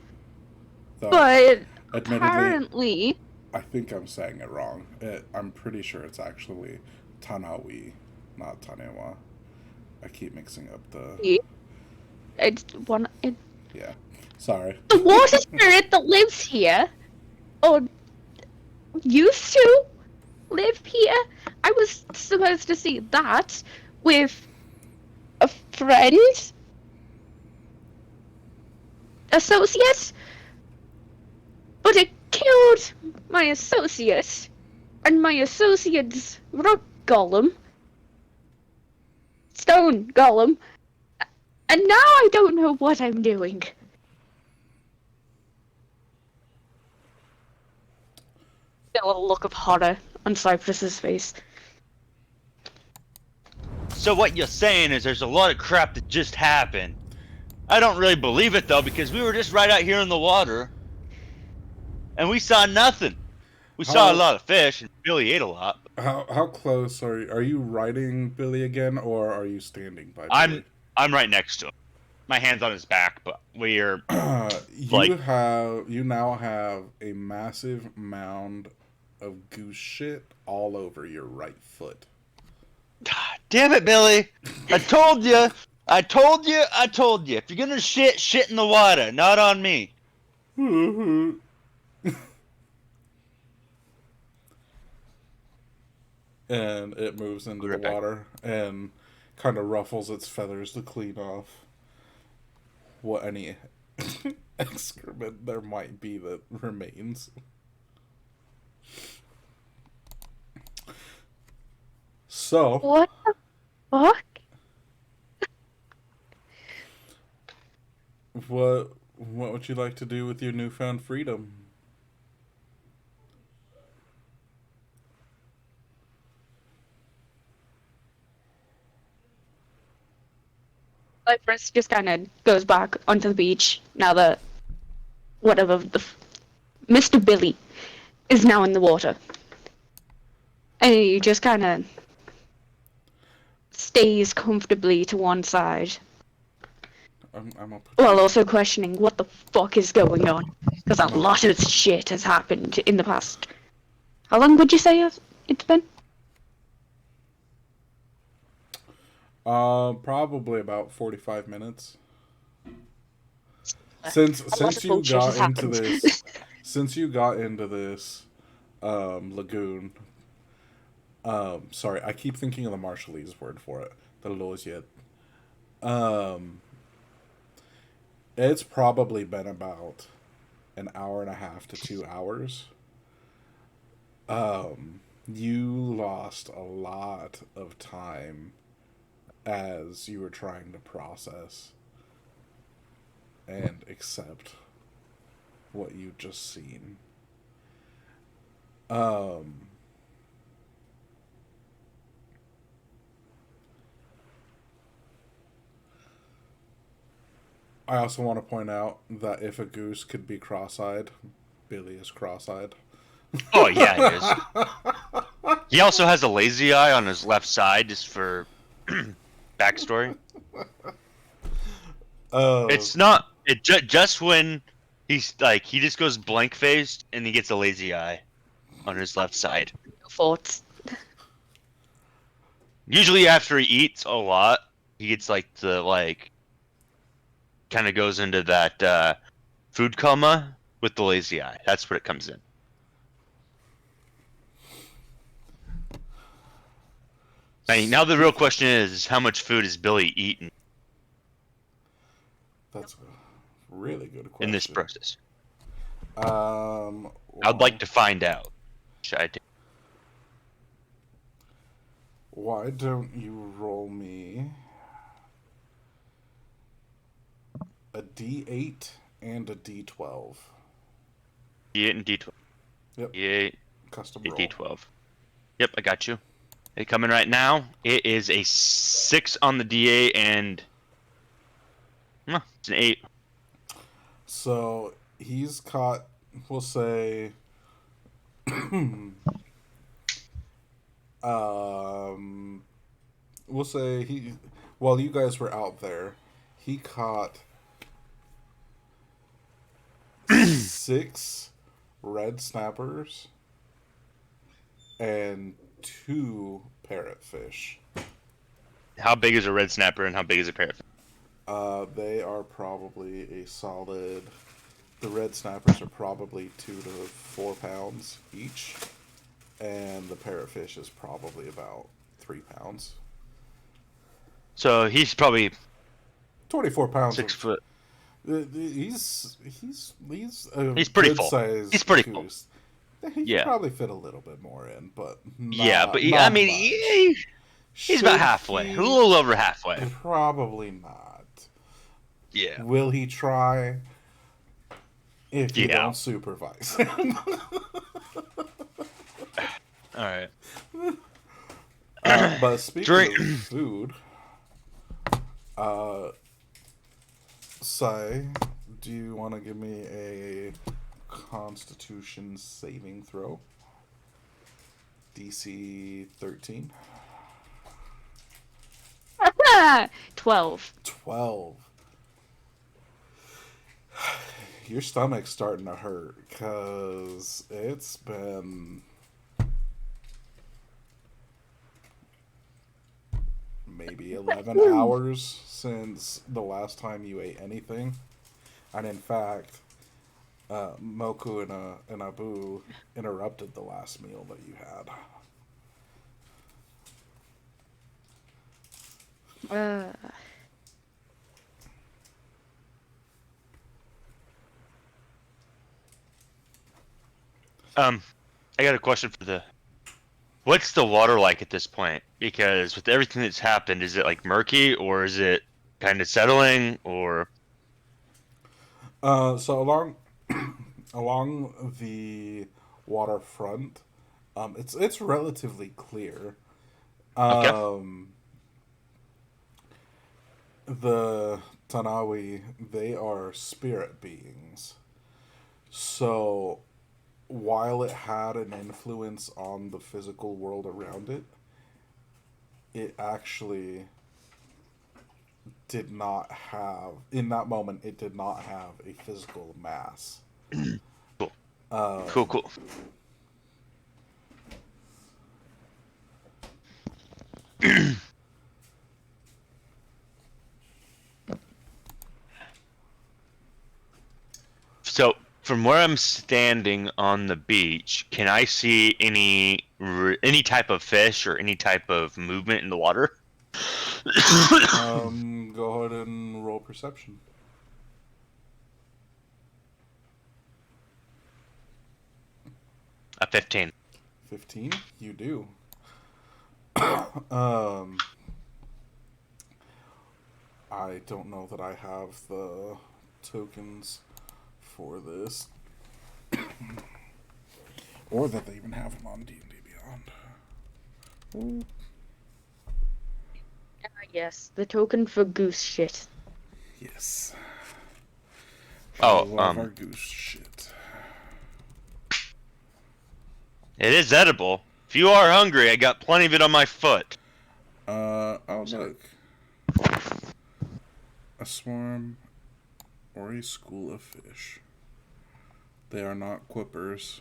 S1: Though,
S2: but
S1: admittedly,
S2: apparently,
S1: I think I'm saying it wrong. I'm pretty sure it's actually Tanawi, not Tanewa. I keep mixing up the...
S2: it's
S1: Yeah. Sorry.
S2: the water spirit that lives here, or used to live here. I was supposed to see that with a friend, associate, but it killed my associate, and my associate's rock golem, stone golem, and now I don't know what I'm doing. Still a look of horror on Cypress's face.
S4: So what you're saying is there's a lot of crap that just happened. I don't really believe it though, because we were just right out here in the water, and we saw nothing. We saw a lot of fish, and Billy ate a lot.
S1: How close are you riding Billy again, or are you standing by Billy?
S4: I'm right next to him. My hand's on his back, but we're
S1: you now have a massive mound of goose shit all over your right foot.
S4: God damn it, Billy! I told you! I told you! I told you! If you're gonna shit in the water, not on me.
S1: And it moves into the water and kind of ruffles its feathers to clean off what any excrement there might be that remains. So,
S2: What the fuck?
S1: what would you like to do with your newfound freedom?
S2: Cypress just kind of goes back onto the beach now that Mr. Billy is now in the water. And he just kind of stays comfortably to one side. While also questioning what the fuck is going on. Because a lot of shit has happened in the past. How long would you say it's been?
S1: Probably about 45 minutes. Since you got into this, lagoon. Sorry, I keep thinking of the Marshallese word for it, the Loziet. It's probably been about an hour and a half to 2 hours. You lost a lot of time as you were trying to process and accept what you've just seen. I also want to point out that if a goose could be cross-eyed, Billy is cross-eyed.
S4: Oh yeah, he is. He also has a lazy eye on his left side, just for backstory. It's not. Just when he's like, he just goes blank faced and he gets a lazy eye on his left side.
S2: Thoughts.
S4: Usually after he eats a lot, he gets kind of goes into that food coma with the lazy eye. That's what it comes in. Now the real question is, how much food is Billy eating?
S1: That's a really good question.
S4: In this process.
S1: Well,
S4: I'd like to find out. Should I take?
S1: Why don't you roll me a D8 and a D12?
S4: D8 and D12.
S1: Yep.
S4: D8.
S1: Custom roll.
S4: D12. Yep, I got you. It coming right now. It is a 6 on the D8 and it's an 8.
S1: So he's caught, we'll say, Um, we'll say while you guys were out there, he caught 6 red snappers and 2 parrotfish.
S4: How big is a red snapper and how big is a parrotfish?
S1: They are probably a solid. The red snappers are probably 2 to 4 pounds each, and the parrotfish is probably about 3 pounds.
S4: So he's probably
S1: 24 pounds.
S4: 6 foot.
S1: He's a
S4: He's pretty
S1: good
S4: full.
S1: sized
S4: He's pretty full.
S1: goose. He
S4: Yeah.
S1: could probably fit a little bit more in, but
S4: Yeah, but
S1: not
S4: I mean,
S1: much.
S4: he's about
S1: Should
S4: halfway.
S1: he?
S4: A little over halfway.
S1: Probably not.
S4: Yeah.
S1: Will he try? If you
S4: Yeah.
S1: don't supervise.
S4: All right.
S1: But speaking of food, Sai, do you want to give me a Constitution saving throw? DC 13.
S2: 12.
S1: 12. Your stomach's starting to hurt because it's been maybe 11 hours since the last time you ate anything. And in fact, Moku and Abu interrupted the last meal that you had.
S4: I got a question for what's the water like at this point? Because with everything that's happened, is it like murky or is it kind of settling or?
S1: So along the waterfront, it's relatively clear.
S4: Okay.
S1: The Tanawi, they are spirit beings. So while it had an influence on the physical world around it, it actually did not have, in that moment, it did not have a physical mass.
S4: Cool.
S1: Um,
S4: Cool. So, from where I'm standing on the beach, can I see any type of fish or any type of movement in the water?
S1: Go ahead and roll perception.
S4: A 15.
S1: 15? You do. I don't know that I have the tokens for this. Or that they even have them on D&D Beyond.
S2: Yes, the token for goose shit.
S1: Yes.
S4: Oh,
S1: I love our goose shit.
S4: It is edible. If you are hungry, I got plenty of it on my foot.
S1: Look. A swarm or a school of fish. They are not quippers.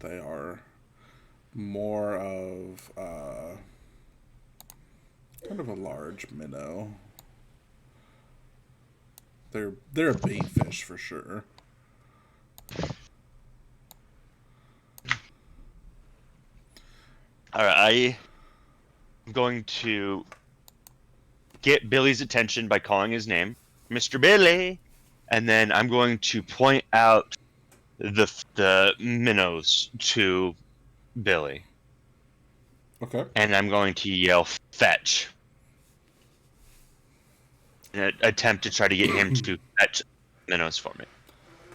S1: They are more of kind of a large minnow. They're a bait fish for sure.
S4: All right, I'm going to get Billy's attention by calling his name, Mr. Billy, and then I'm going to point out the minnows to Billy.
S1: Okay.
S4: And I'm going to yell fetch. And attempt to try to get him to fetch minnows for me.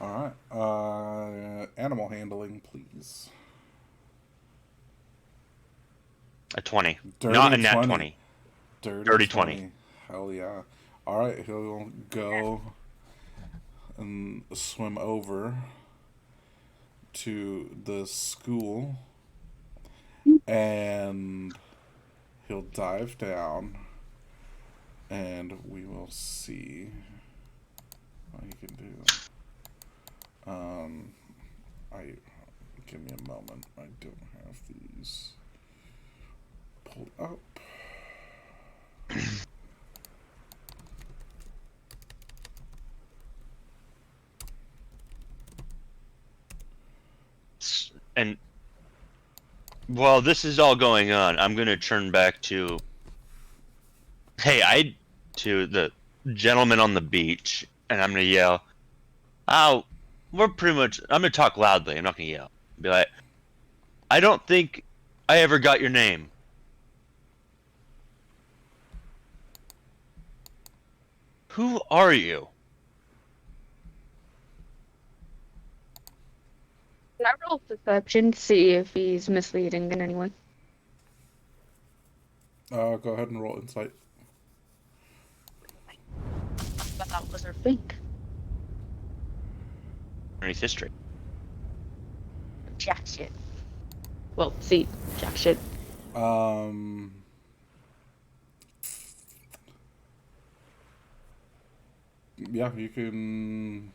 S1: All right. Animal handling, please.
S4: A 20.
S1: Dirty
S4: Not a nat
S1: 20.
S4: 20.
S1: Dirty
S4: 20.
S1: Hell yeah. All right, he'll go and swim over to the school, and he'll dive down, and we will see what he can do. I give me a moment. I don't have these pulled up.
S4: And while this is all going on, I'm gonna turn back to to the gentleman on the beach, and I'm gonna yell, "Oh, I'm gonna talk loudly. I'm not gonna yell. Be like, I don't think I ever got your name. Who are you?"
S2: Can I roll perception to see if he's misleading in any way?
S1: Go ahead and roll insight.
S2: But that was our think.
S4: Underneath history.
S2: Jack shit. Well, see, jack shit.
S1: Yeah, you can.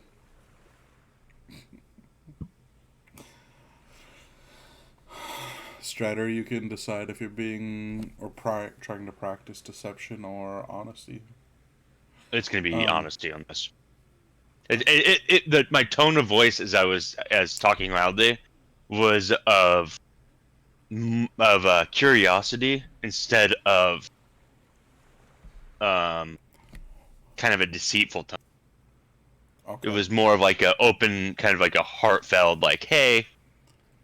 S1: Strider, you can decide if you're being or trying to practice deception or honesty.
S4: It's gonna be honesty on this. My tone of voice as talking loudly was of curiosity instead of kind of a deceitful tone.
S1: Okay.
S4: It was more of like a open, kind of like a heartfelt, like, hey,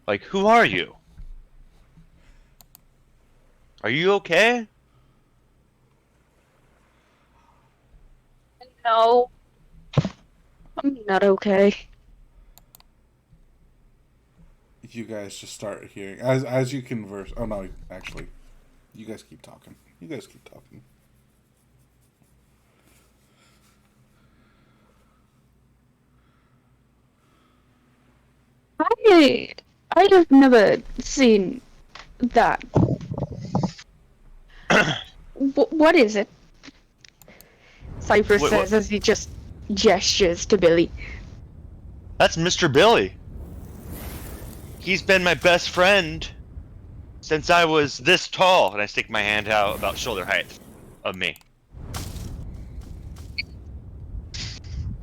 S4: like, who are you? Are you okay?
S2: No. I'm not okay.
S1: You guys just start hearing as you converse. Oh no, actually, you guys keep talking. You guys keep talking.
S2: I have never seen that. What is it? Cypress says as he just gestures to Billy.
S4: That's Mr. Billy. He's been my best friend since I was this tall, and I stick my hand out about shoulder height of me.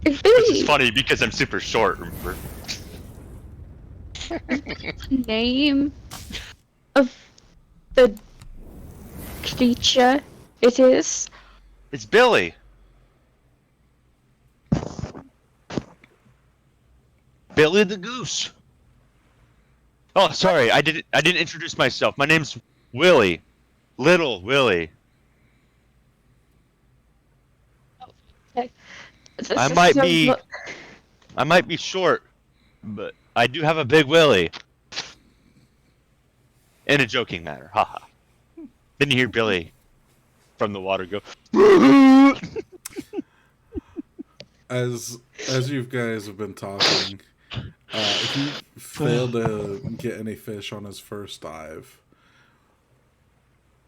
S2: Billy.
S4: Which is funny because I'm super short, remember?
S2: Name of the creature it is?
S4: It's Billy. Billy the Goose. Oh, sorry, I didn't introduce myself. My name's Willie. Little Willie.
S2: Okay.
S4: I might be short, but I do have a big Willie. In a joking manner, haha. Then you hear Billy from the water go.
S1: As you guys have been talking, he failed to get any fish on his first dive,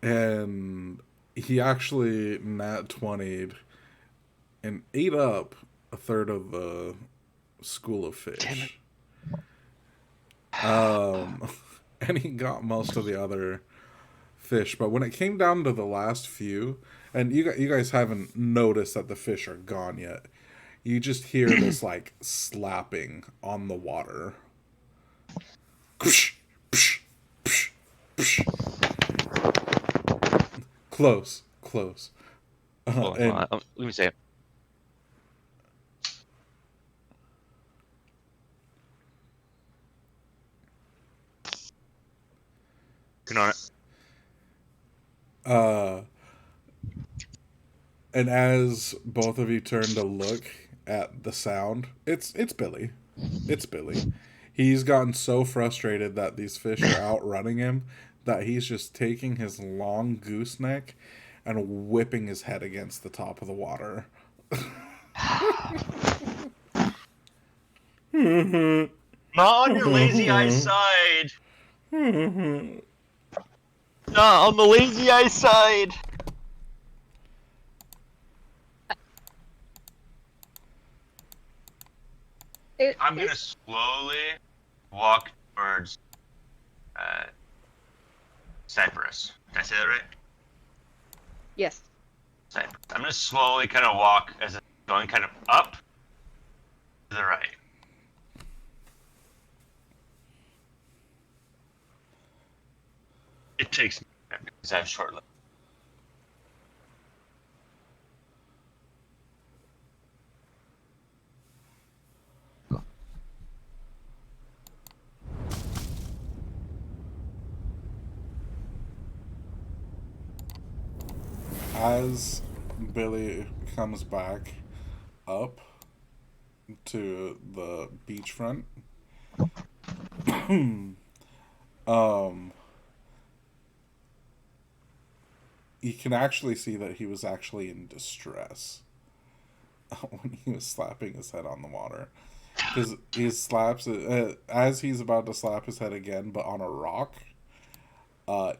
S1: and he actually nat 20'd and ate up a third of the school of fish. And he got most of the other fish, but when it came down to the last few, and you guys haven't noticed that the fish are gone yet, you just hear this like slapping on the water. Close.
S4: Let me say it. Can on it.
S1: And as both of you turn to look at the sound, it's Billy. It's Billy. He's gotten so frustrated that these fish are outrunning him that he's just taking his long gooseneck and whipping his head against the top of the water.
S3: Not on your lazy eye side. Not on the lazy eye side. I'm gonna slowly walk towards Cyprus. Did I say that right?
S2: Yes.
S3: Cyprus. I'm gonna slowly kind of walk as it's going kind of up to the right. It takes me a minute because I have short legs.
S1: As Billy comes back up to the beachfront, you can actually see that he was actually in distress when he was slapping his head on the water. Because he slaps it, as he's about to slap his head again, but on a rock,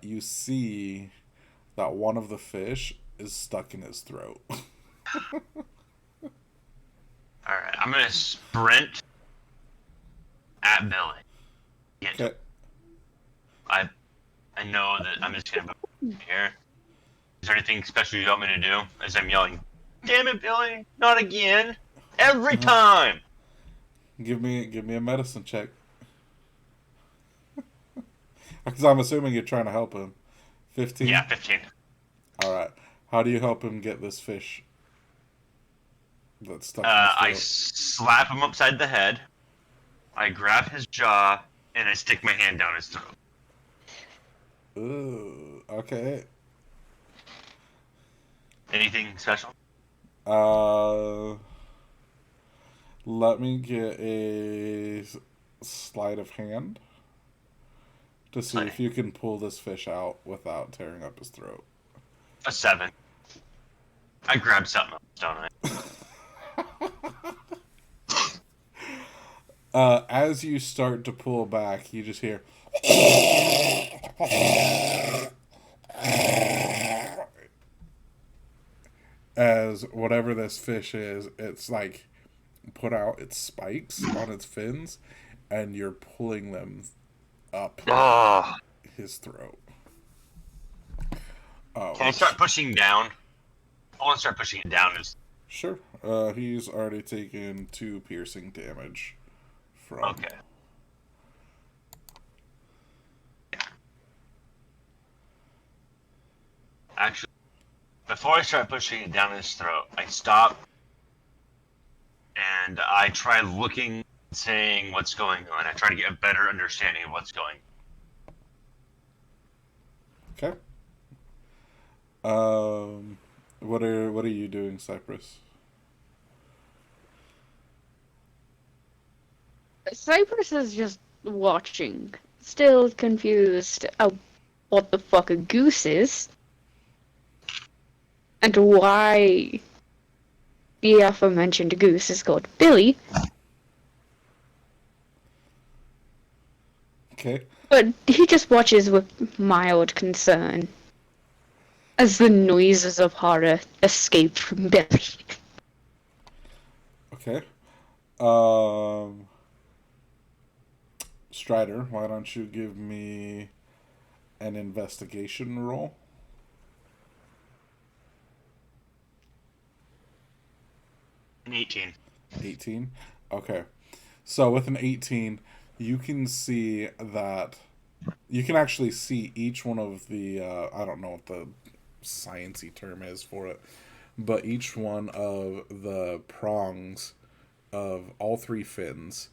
S1: you see that one of the fish is stuck in his throat.
S3: Alright, I'm gonna sprint at Billy.
S1: Okay.
S3: I know that I'm just gonna go here. Is there anything special you want me to do? As I'm yelling, "Damn it, Billy! Not again! Every time!"
S1: Give me a medicine check. Because I'm assuming you're trying to help him. 15?
S3: Yeah, 15.
S1: Alright. How do you help him get this fish that's stuck in his throat?
S3: I slap him upside the head. I grab his jaw and I stick my hand down his throat.
S1: Ooh, okay.
S3: Anything special?
S1: Let me get a sleight of hand to see if you can pull this fish out without tearing up his throat.
S3: A 7. I grab something else, don't I?
S1: As you start to pull back, you just hear as whatever this fish is, it's like put out its spikes on its fins, and you're pulling them up his throat.
S3: Can I start pushing down? I want to start pushing it down.
S1: Sure. He's already taken 2 piercing damage from.
S3: Okay. Actually, before I start pushing it down his throat, I stop and I try looking, saying what's going on. I try to get a better understanding of what's going on.
S1: Okay. What are you doing, Cypress?
S2: Cypress is just watching, still confused of what the fuck a goose is, and why the aforementioned goose is called Billy.
S1: Okay.
S2: But he just watches with mild concern as the noises of horror escape from Billy.
S1: Okay. Strider, why don't you give me an investigation roll?
S3: An 18.
S1: 18? Okay. So with an 18, you can see that you can actually see each one of the I don't know what the sciencey term is for it, but each one of the prongs of all 3 fins,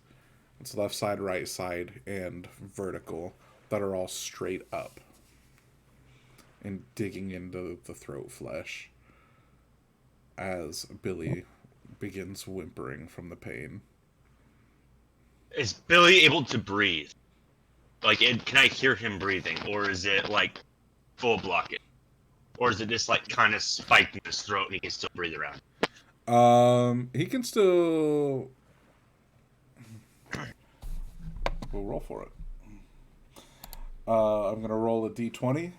S1: it's left side, right side, and vertical, that are all straight up and digging into the throat flesh as Billy begins whimpering from the pain.
S3: Is Billy able to breathe? Like, can I hear him breathing? Or is it, like, full blockage? Or is it just, like, kind of spiked in his throat and he can still breathe around?
S1: He can still We'll roll for it. I'm gonna roll a d20.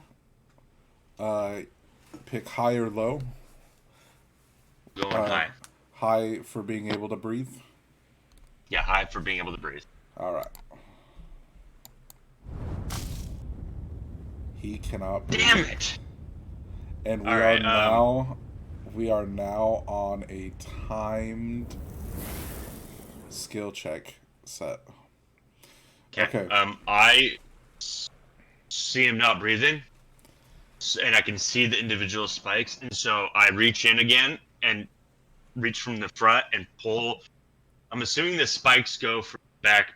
S1: Pick high or low.
S3: Going high.
S1: High for being able to breathe.
S3: Yeah, high for being able to breathe.
S1: All right. He cannot breathe.
S3: Damn it!
S1: And we
S3: All
S1: are
S3: right,
S1: now on a timed skill check set. Okay.
S3: I see him not breathing, and I can see the individual spikes, and so I reach in again and reach from the front and pull. I'm assuming the spikes go from back,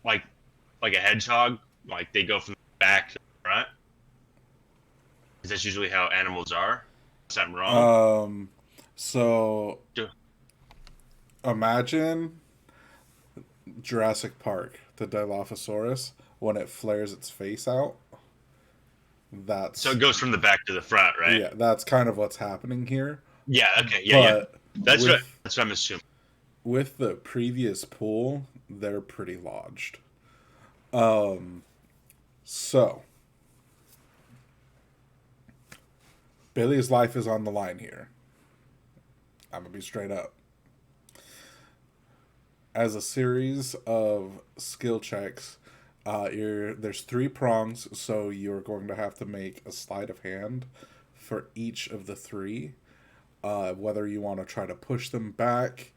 S3: like a hedgehog, like they go from the back to the front. Is that usually how animals are? Is that wrong?
S1: So
S3: Duh.
S1: imagine Jurassic Park, the Dilophosaurus, when it flares its face out. That's
S3: So it goes from the back to the front, right?
S1: yeah, that's kind of what's happening here.
S3: Yeah. Okay. Yeah.
S1: But
S3: That's
S1: with,
S3: what I'm assuming.
S1: with the previous pool, they're pretty lodged. So Billy's life is on the line here. I'm gonna be straight up. As a series of skill checks, there's 3 prongs, so you're going to have to make a sleight of hand for each of the 3. Whether you want to try to push them back,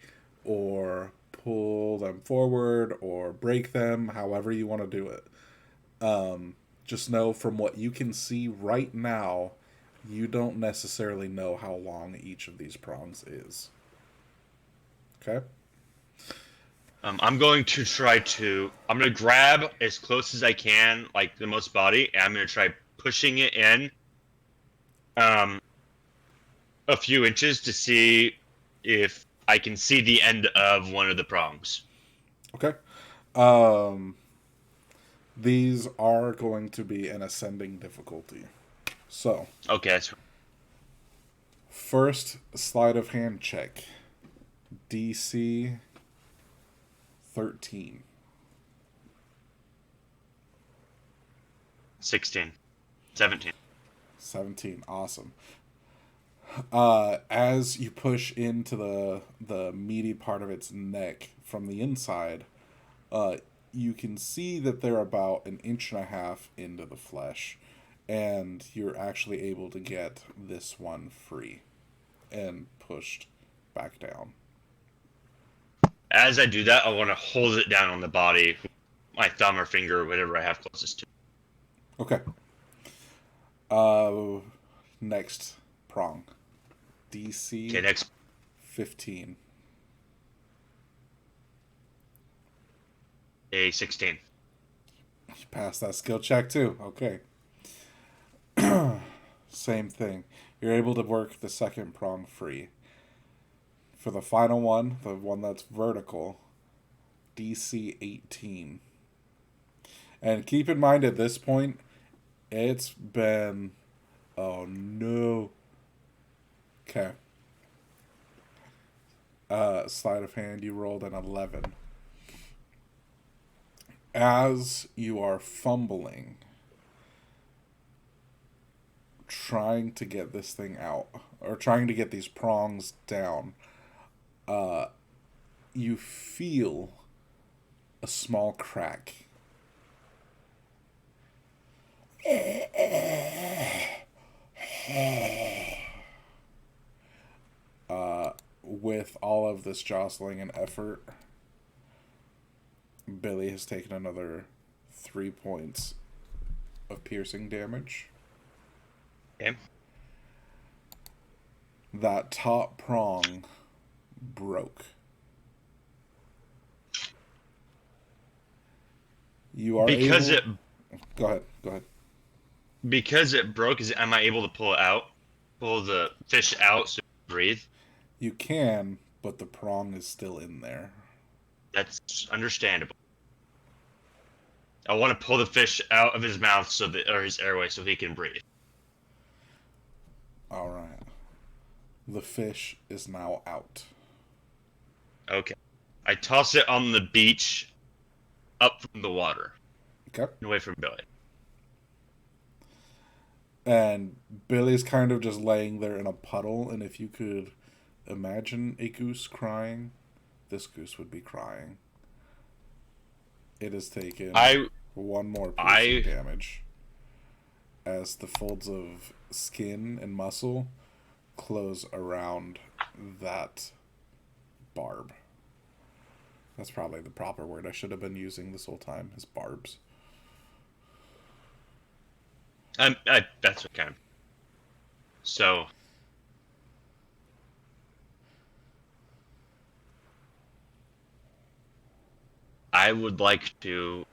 S1: or pull them forward, or break them, however you want to do it. Just know from what you can see right now, you don't necessarily know how long each of these prongs is. Okay?
S3: I'm going to grab as close as I can, like the most body, and I'm going to try pushing it in a few inches to see if I can see the end of one of the prongs.
S1: Okay. These are going to be an ascending difficulty. So,
S3: Okay, that's
S1: first sleight of hand check. DC 13.
S3: 16. 17.
S1: 17. Awesome. As you push into the meaty part of its neck from the inside, you can see that they're about 1.5 inches into the flesh, and you're actually able to get this one free and pushed back down.
S3: As I do that, I want to hold it down on the body, my thumb or finger, or whatever I have closest to.
S1: Okay. Next prong. DC
S3: Okay, next.
S1: 15.
S3: A 16.
S1: You passed that skill check too. Okay. Same thing. You're able to work the second prong free. For the final one, the one that's vertical, DC 18. And keep in mind at this point, it's been... Oh no. Okay. Sleight of hand, you rolled an 11. As you are fumbling, trying to get this thing out, or trying to get these prongs down, you feel a small crack. With all of this jostling and effort, Billy has taken another 3 points of piercing damage.
S3: Okay.
S1: That top prong broke. You are
S3: Because
S1: able... Go ahead.
S3: Because it broke, am I able to pull it out? Pull the fish out so it can breathe?
S1: You can, but the prong is still in there.
S3: That's understandable. I want to pull the fish out of his mouth or his airway so he can breathe.
S1: Alright. The fish is now out.
S3: Okay. I toss it on the beach up from the water,
S1: Okay.
S3: and away from Billy.
S1: And Billy's kind of just laying there in a puddle, and if you could imagine a goose crying, this goose would be crying. It has taken one more piercing damage as the folds of skin and muscle close around that barb. That's probably the proper word I should have been using this whole time, is barbs.
S3: That's okay. So, I would like to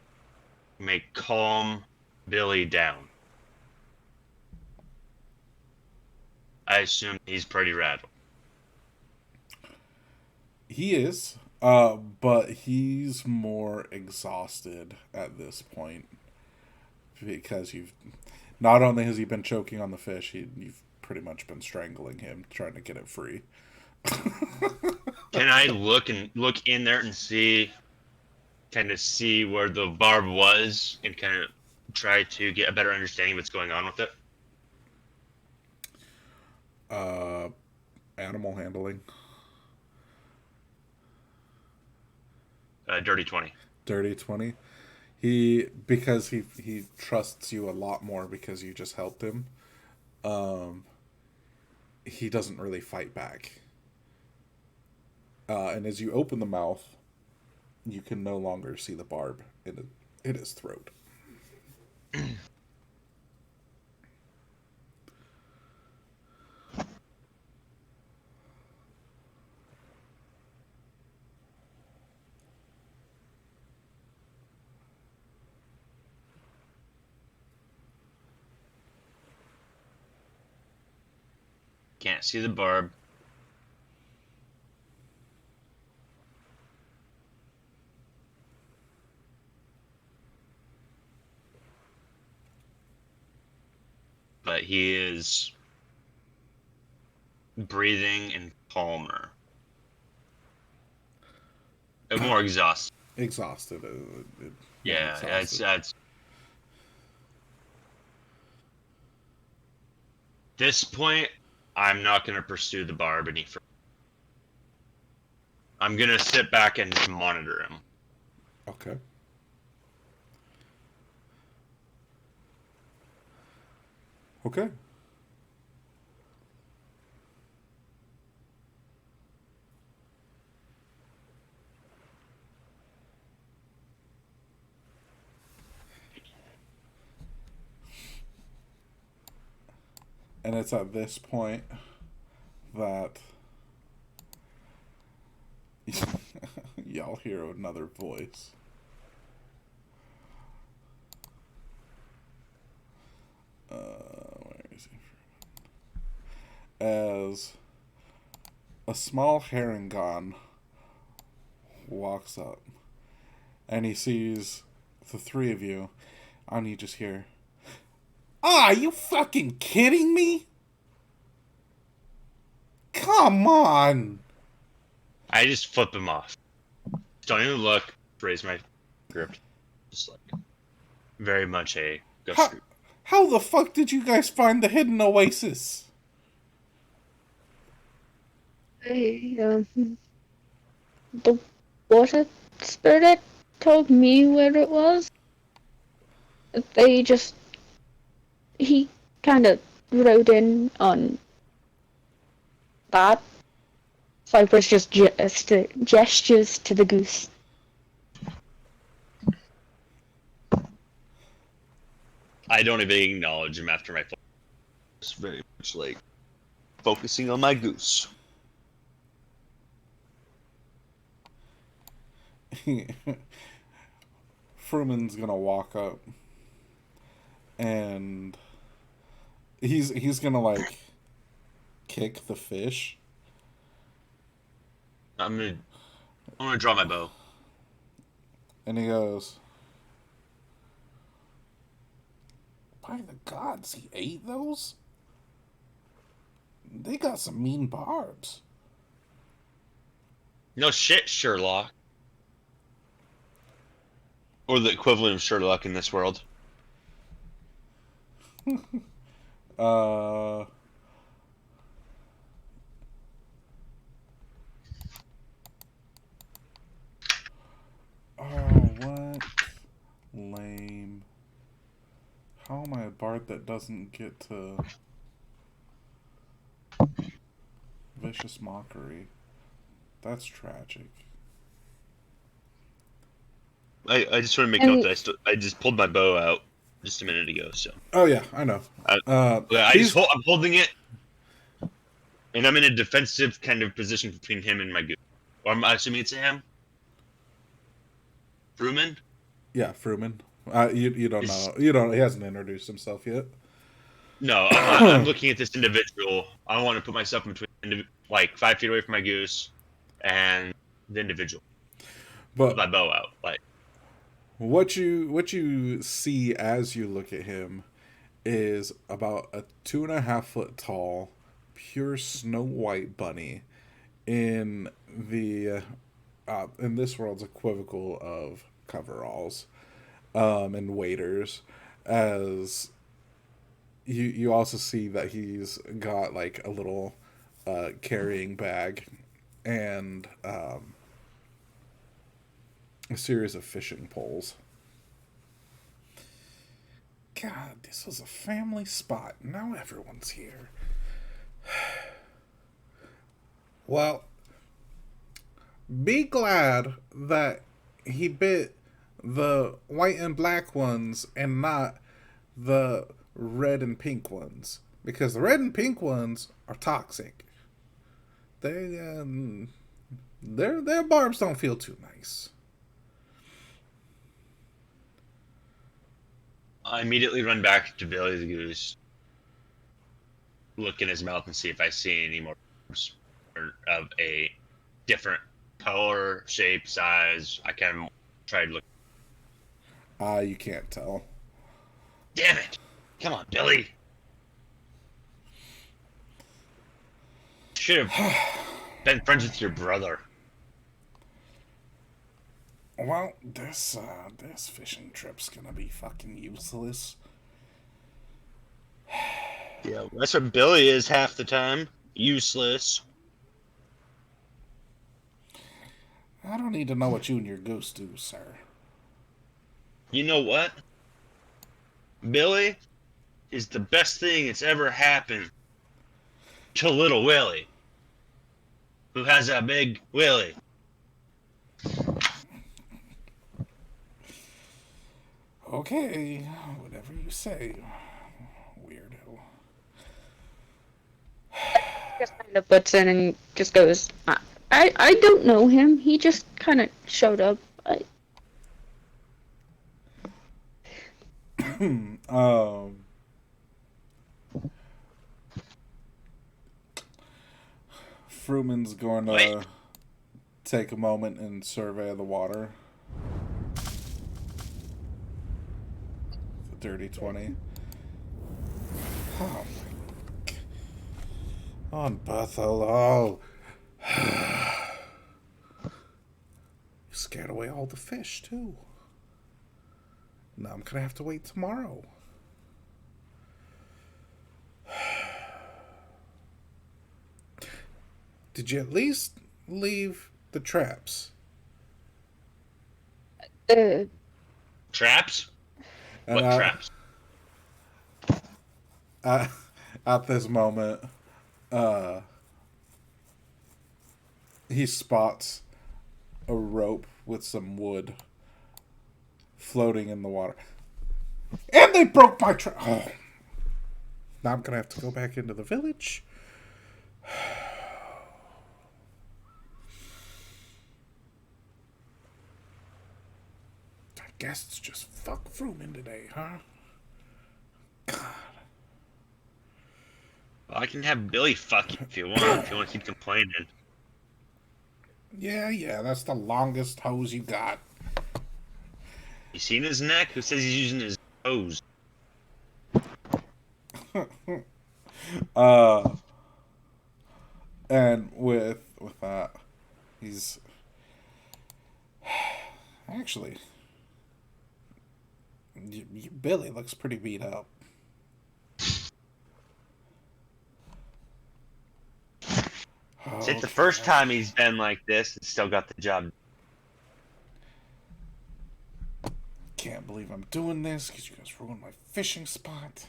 S3: make calm Billy down. I assume he's pretty rattled.
S1: He is, but he's more exhausted at this point because you've not only has he been choking on the fish, you've pretty much been strangling him, trying to get it free.
S3: Can I look in there and see where the barb was, and kind of try to get a better understanding of what's going on with it?
S1: Animal handling.
S3: Dirty 20.
S1: Dirty 20. Because he trusts you a lot more because you just helped him. He doesn't really fight back. And as you open the mouth, you can no longer see the barb in his throat.
S3: Can't see the barb. But he is breathing and calmer. And more exhausted.
S1: Exhausted.
S3: Yeah,
S1: exhausted.
S3: that's this point, I'm not going to pursue the barb any further. I'm going to sit back and just monitor him.
S1: Okay. Okay. And it's at this point that y'all hear another voice. Where is he? As a small herringon walks up and he sees the three of you, and you just hear, "Ah, you fucking kidding me? Come on!"
S3: I just flip him off. Don't even look. Raise my grip. Just like very much a go scoop.
S1: How the fuck did you guys find the hidden oasis?
S2: The water spirit told me where it was. He kind of rode in on that. Cypress just gestures to the goose.
S3: I don't even acknowledge him after my phone. It's very much like focusing on my goose.
S1: Fruman's gonna walk up and he's gonna like kick the fish.
S3: I'm gonna draw my bow.
S1: And he goes, "By the gods, he ate those? They got some mean barbs."
S3: No shit, Sherlock. Or the equivalent of Sherlock in this world.
S1: Uh. Oh, what? Lame. How am I a bard that doesn't get to vicious mockery? That's tragic.
S3: I just want to make
S2: And
S3: note that I just pulled my bow out just a minute ago. So
S1: Oh yeah, I know.
S3: I'm holding it, and I'm in a defensive kind of position between him and my goose. Or I'm assuming it's a him. Fruman?
S1: Yeah, Fruman. You don't
S3: Is
S1: know. You don't. He hasn't introduced himself yet.
S3: No, I'm looking at this individual. I want to put myself in between, like 5 feet away from my goose, and the individual with
S1: But
S3: my bow out. Like,
S1: what you see as you look at him is about a 2.5 foot tall, pure Snow White bunny in the in this world's equivocal of coveralls and waders. As you also see that he's got like a little carrying bag and a series of fishing poles. God, this was a family spot. Now everyone's here. Well, be glad that he bit the white and black ones and not the red and pink ones, because the red and pink ones are toxic. Their barbs don't feel too nice.
S3: I immediately run back to Billy the goose, look in his mouth, and see if I see any more of a different color, shape, size. I kind of try to look.
S1: You can't tell.
S3: Damn it! Come on, Billy. Should have been friends with your brother.
S1: Well, this fishing trip's gonna be fucking useless.
S3: Yeah, that's what Billy is half the time. Useless.
S1: I don't need to know what you and your goose do, sir.
S3: You know what? Billy is the best thing that's ever happened to little Willie, who has a big Willie.
S1: Okay, whatever you say, weirdo.
S2: just kind of butts in and just goes, I don't know him. He just kind of showed up.
S1: Fruman's going to take a moment and survey the water. The dirty 20. Oh my. On Buffalo. You scared away all the fish, too. Now I'm gonna have to wait tomorrow. Did you at least leave the traps?
S3: Traps? What traps?
S1: At this moment, he spots a rope with some wood floating in the water. And they broke my trap. Oh. Now I'm going to have to go back into the village. I guess it's just fuck Fruman today, huh? God.
S3: Well, I can have Billy fuck you if you want to keep complaining.
S1: Yeah, that's the longest hose you got.
S3: You seen his neck? Who says he's using his toes?
S1: And with that, he's actually Billy looks pretty beat up.
S3: It's the
S1: Okay,
S3: first time he's been like this and still got the job.
S1: can't believe I'm doing this because you guys ruined my fishing spot.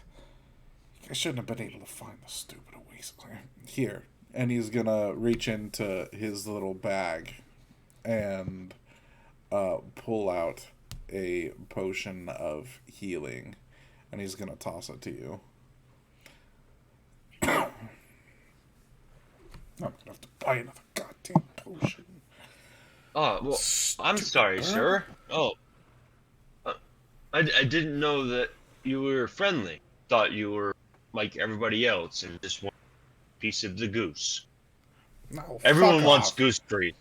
S1: I shouldn't have been able to find the stupid wasteland. Here. And he's gonna reach into his little bag and pull out a potion of healing. And he's gonna toss it to you. I'm gonna have to buy another goddamn potion.
S3: Oh, well, I'm sorry, sir. Oh. I didn't know that you were friendly. Thought you were like everybody else and just one piece of the goose.
S1: No,
S3: Everyone
S1: fuck
S3: wants
S1: off.
S3: goose grease.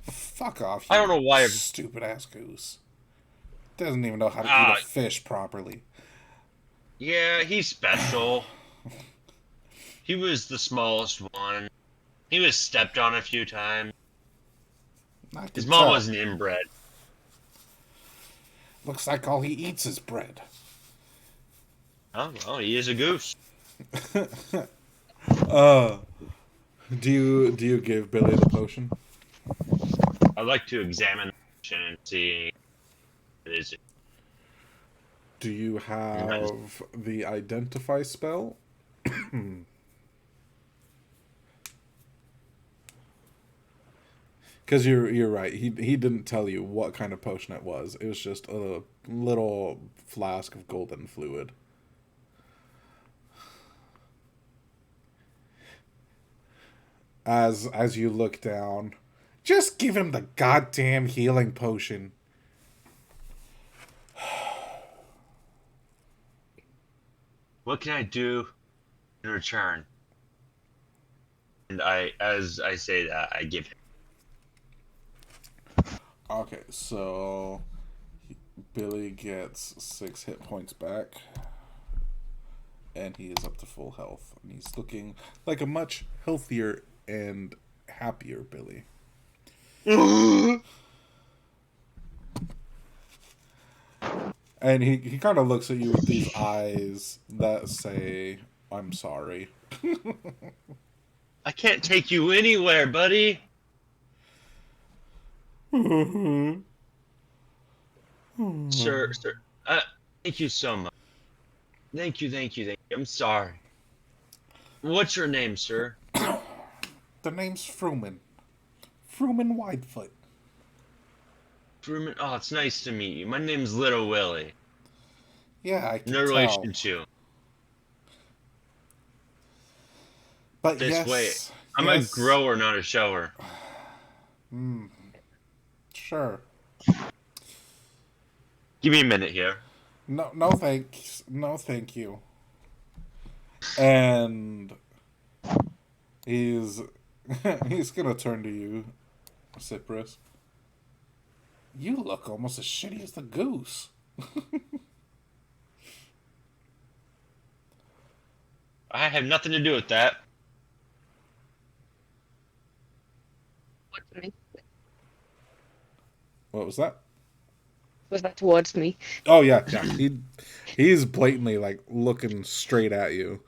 S1: Fuck off,
S3: I don't know why.
S1: stupid ass goose. Doesn't even know how to eat a fish properly.
S3: Yeah, he's special. He was the smallest one. He was stepped on a few times. His mom wasn't inbred.
S1: Looks like all he eats is bread.
S3: Oh, well, he is a goose.
S1: Do you give Billy the potion?
S3: I'd like to examine the potion and see what it is.
S1: Do you have the identify spell? Because you're right. He didn't tell you what kind of potion it was. It was just a little flask of golden fluid. As you look down, just give him the goddamn healing potion.
S3: What can I do in return? And as I say that, I give him.
S1: Okay, so Billy gets 6 hit points back, and he is up to full health. And he's looking like a much healthier and happier Billy. And he kind of looks at you with these eyes that say, "I'm sorry."
S3: I can't take you anywhere, buddy. Sir, thank you so much. Thank you. I'm sorry. What's your name, sir?
S1: The name's Fruman. Fruman Widefoot.
S3: Truman. Oh, it's nice to meet you. My name's Little Willie.
S1: Yeah, I can
S3: No
S1: tell.
S3: relation to.
S1: But
S3: This
S1: yes,
S3: way. I'm
S1: yes.
S3: a grower, not a shower.
S1: Sure.
S3: Give me a minute here.
S1: No thanks. No thank you. And he's gonna turn to you, Cypress. You look almost as shitty as the goose.
S3: I have nothing to do with that.
S2: Towards me.
S1: What was that?
S2: Was that towards me?
S1: Oh yeah. He's blatantly like looking straight at you.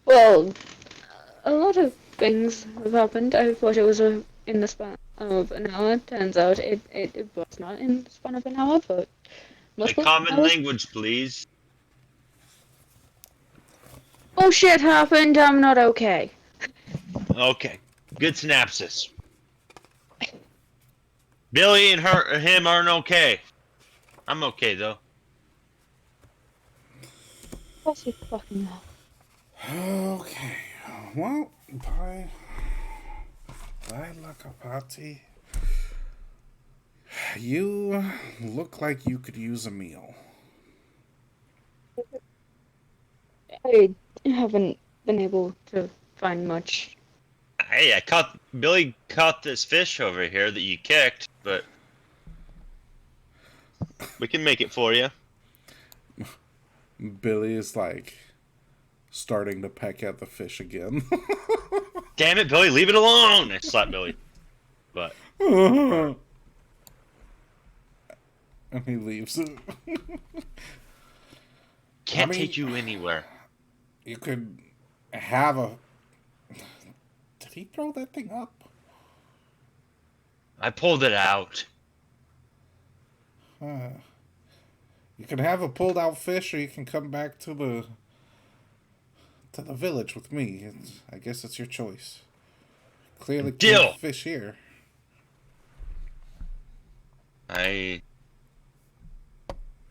S2: Well, a lot of things have happened. I thought it was in the span of an hour. Turns out it was not in the span of an hour, but
S3: A
S2: mostly
S3: common
S2: hours.
S3: language, please.
S2: Oh shit happened. I'm not okay.
S3: Okay. Good synopsis. Billy and him aren't okay. I'm okay though.
S2: What's he fucking hell?
S1: Okay. Well, bye Lakapati. You look like you could use a meal.
S2: I haven't been able to find much.
S3: Hey, Billy caught this fish over here that you kicked, but we can make it for you.
S1: Billy is like starting to peck at the fish again.
S3: Damn it, Billy, leave it alone! I slapped Billy. But
S1: And he leaves.
S4: Can't take you anywhere.
S1: You could have a... Did he throw that thing up?
S4: I pulled it out.
S1: You can have a pulled out fish, or you can come back to the village with me. I guess it's your choice. Clearly,
S4: Deal.
S1: can't fish here.
S4: I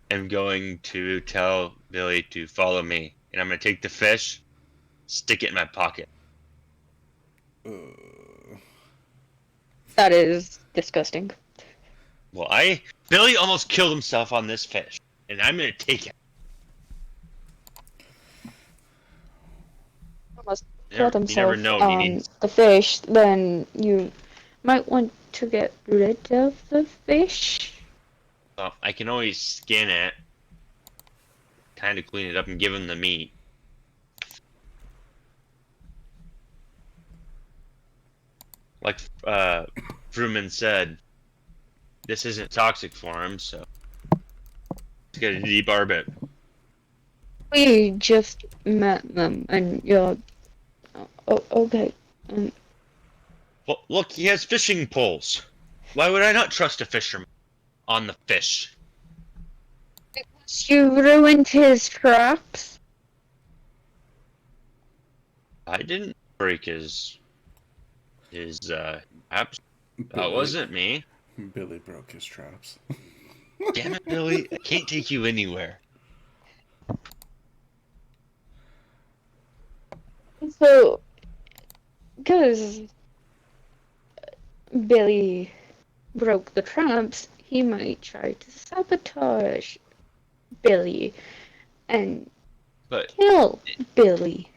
S4: am going to tell Billy to follow me, and I'm going to take the fish, stick it in my pocket.
S2: That is disgusting.
S4: Well, Billy almost killed himself on this fish, and I'm going to take it.
S2: Almost
S4: You
S2: killed
S4: never
S2: himself
S4: know.
S2: on the fish, then you might want to get rid of the fish.
S4: Well, I can always skin it, kind of clean it up, and give him the meat. Like Fruman said, this isn't toxic for him, so he's got to debarb it.
S2: We just met them, and you're... Oh, okay.
S4: Well, look, he has fishing poles. Why would I not trust a fisherman on the fish?
S2: You ruined his traps?
S4: I didn't break his traps. That
S1: Billy-
S4: wasn't me.
S1: Billy broke his traps.
S4: Damn it, Billy! I can't take you anywhere.
S2: So, because Billy broke the traps, he might try to sabotage Billy and
S4: But
S2: kill Billy.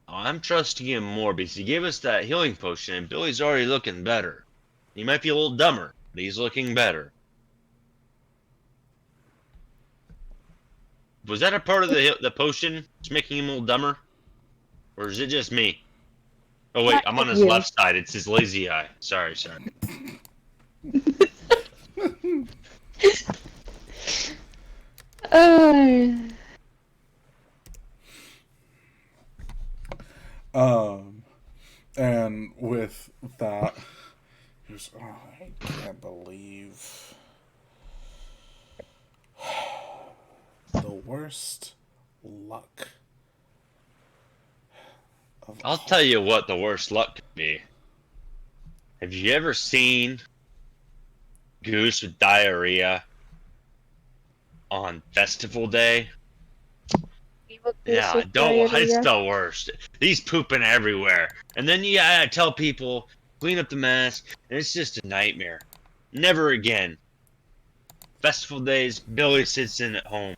S4: I'm trusting him more because he gave us that healing potion, and Billy's already looking better. He might be a little dumber, but he's looking better. Was that a part of the potion that's making him a little dumber? Or is it just me? Oh wait,
S2: Not
S4: I'm on his
S2: you.
S4: left side. It's his lazy eye. Sorry.
S2: Uh,
S1: And with that, I can't believe the worst luck.
S4: I'll tell you what the worst luck could be. Have you ever seen Goose with diarrhea on festival day? Yeah, it's the worst. He's pooping everywhere. And then you gotta tell people, clean up the mess, and it's just a nightmare. Never again. Festival days, Billy sits in at home.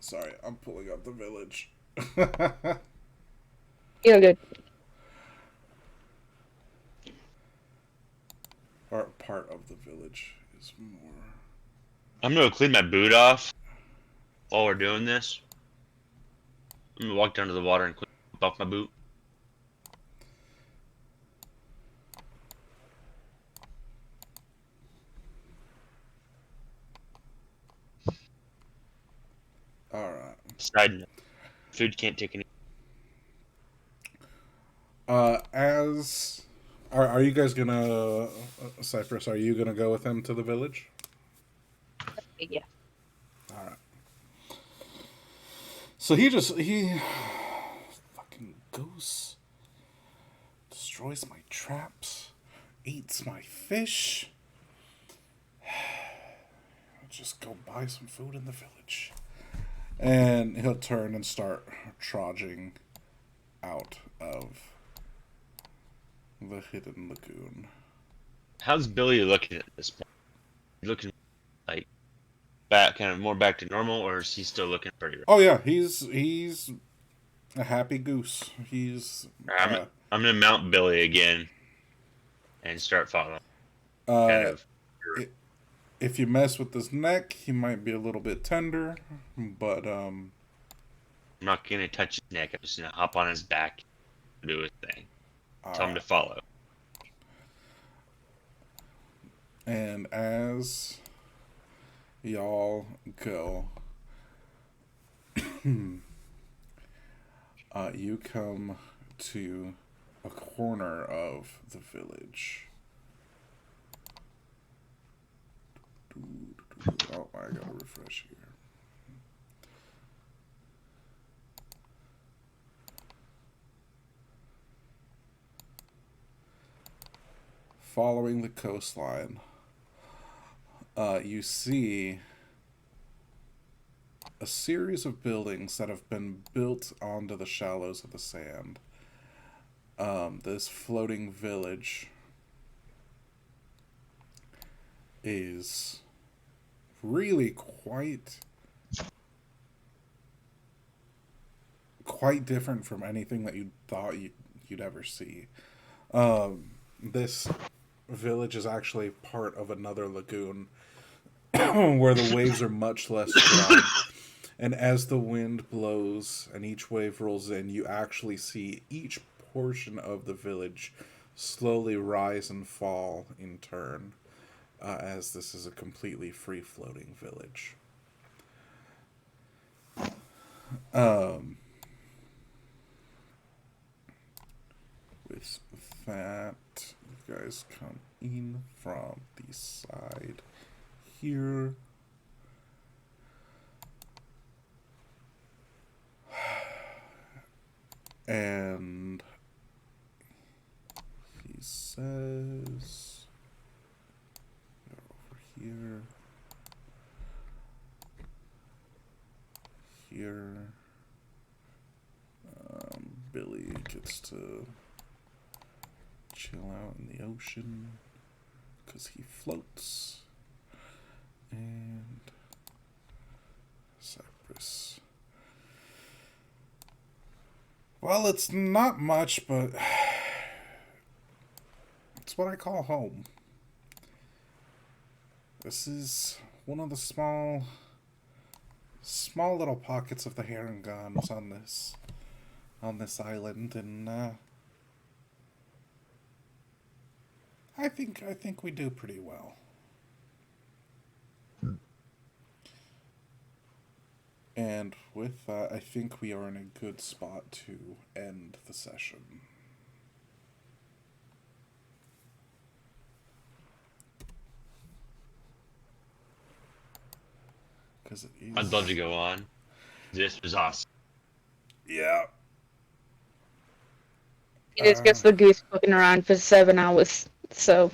S1: Sorry, I'm pulling up the village.
S2: You're good.
S1: Or part of the village is more.
S4: I'm gonna clean my boot off while we're doing this. I'm gonna walk down to the water and clean off my boot.
S1: Alright.
S4: Side note, food can't take any.
S1: Are you guys gonna, Cypress, are you gonna go with him to the village?
S2: Yeah.
S1: Alright. So he fucking goes, destroys my traps, eats my fish. I'll just go buy some food in the village. And he'll turn and start trudging out of the hidden lagoon.
S4: How's Billy looking at this point? Looking like kind of more back to normal, or is he still looking pretty rough?
S1: Oh yeah, he's a happy goose.
S4: I'm gonna mount Billy again and start following. Kind of.
S1: If you mess with his neck, he might be a little bit tender, but
S3: I'm not gonna touch his neck. I'm just gonna hop on his back, do his thing. Tell him to
S1: alright.
S3: follow.
S1: And as y'all go, you come to a corner of the village. Oh, I gotta refresh here. Following the coastline, you see a series of buildings that have been built onto the shallows of the sand. This floating village is really quite different from anything that you thought you'd ever see. This village is actually part of another lagoon where the waves are much less strong. And as the wind blows and each wave rolls in, you actually see each portion of the village slowly rise and fall in turn, as this is a completely free-floating village. With that, you guys come in from the side here. And he says, over here, here, Billy gets to chill out in the ocean because he floats, and Cypress. Well, it's not much, but it's what I call home. This is one of the small little pockets of the Herringons on this island, and I think we do pretty well. And with that, I think we are in a good spot to end the session. Because it is...
S3: I'd love to go on. This was awesome.
S1: Yeah.
S2: He just gets the goose fucking around for 7 hours, so...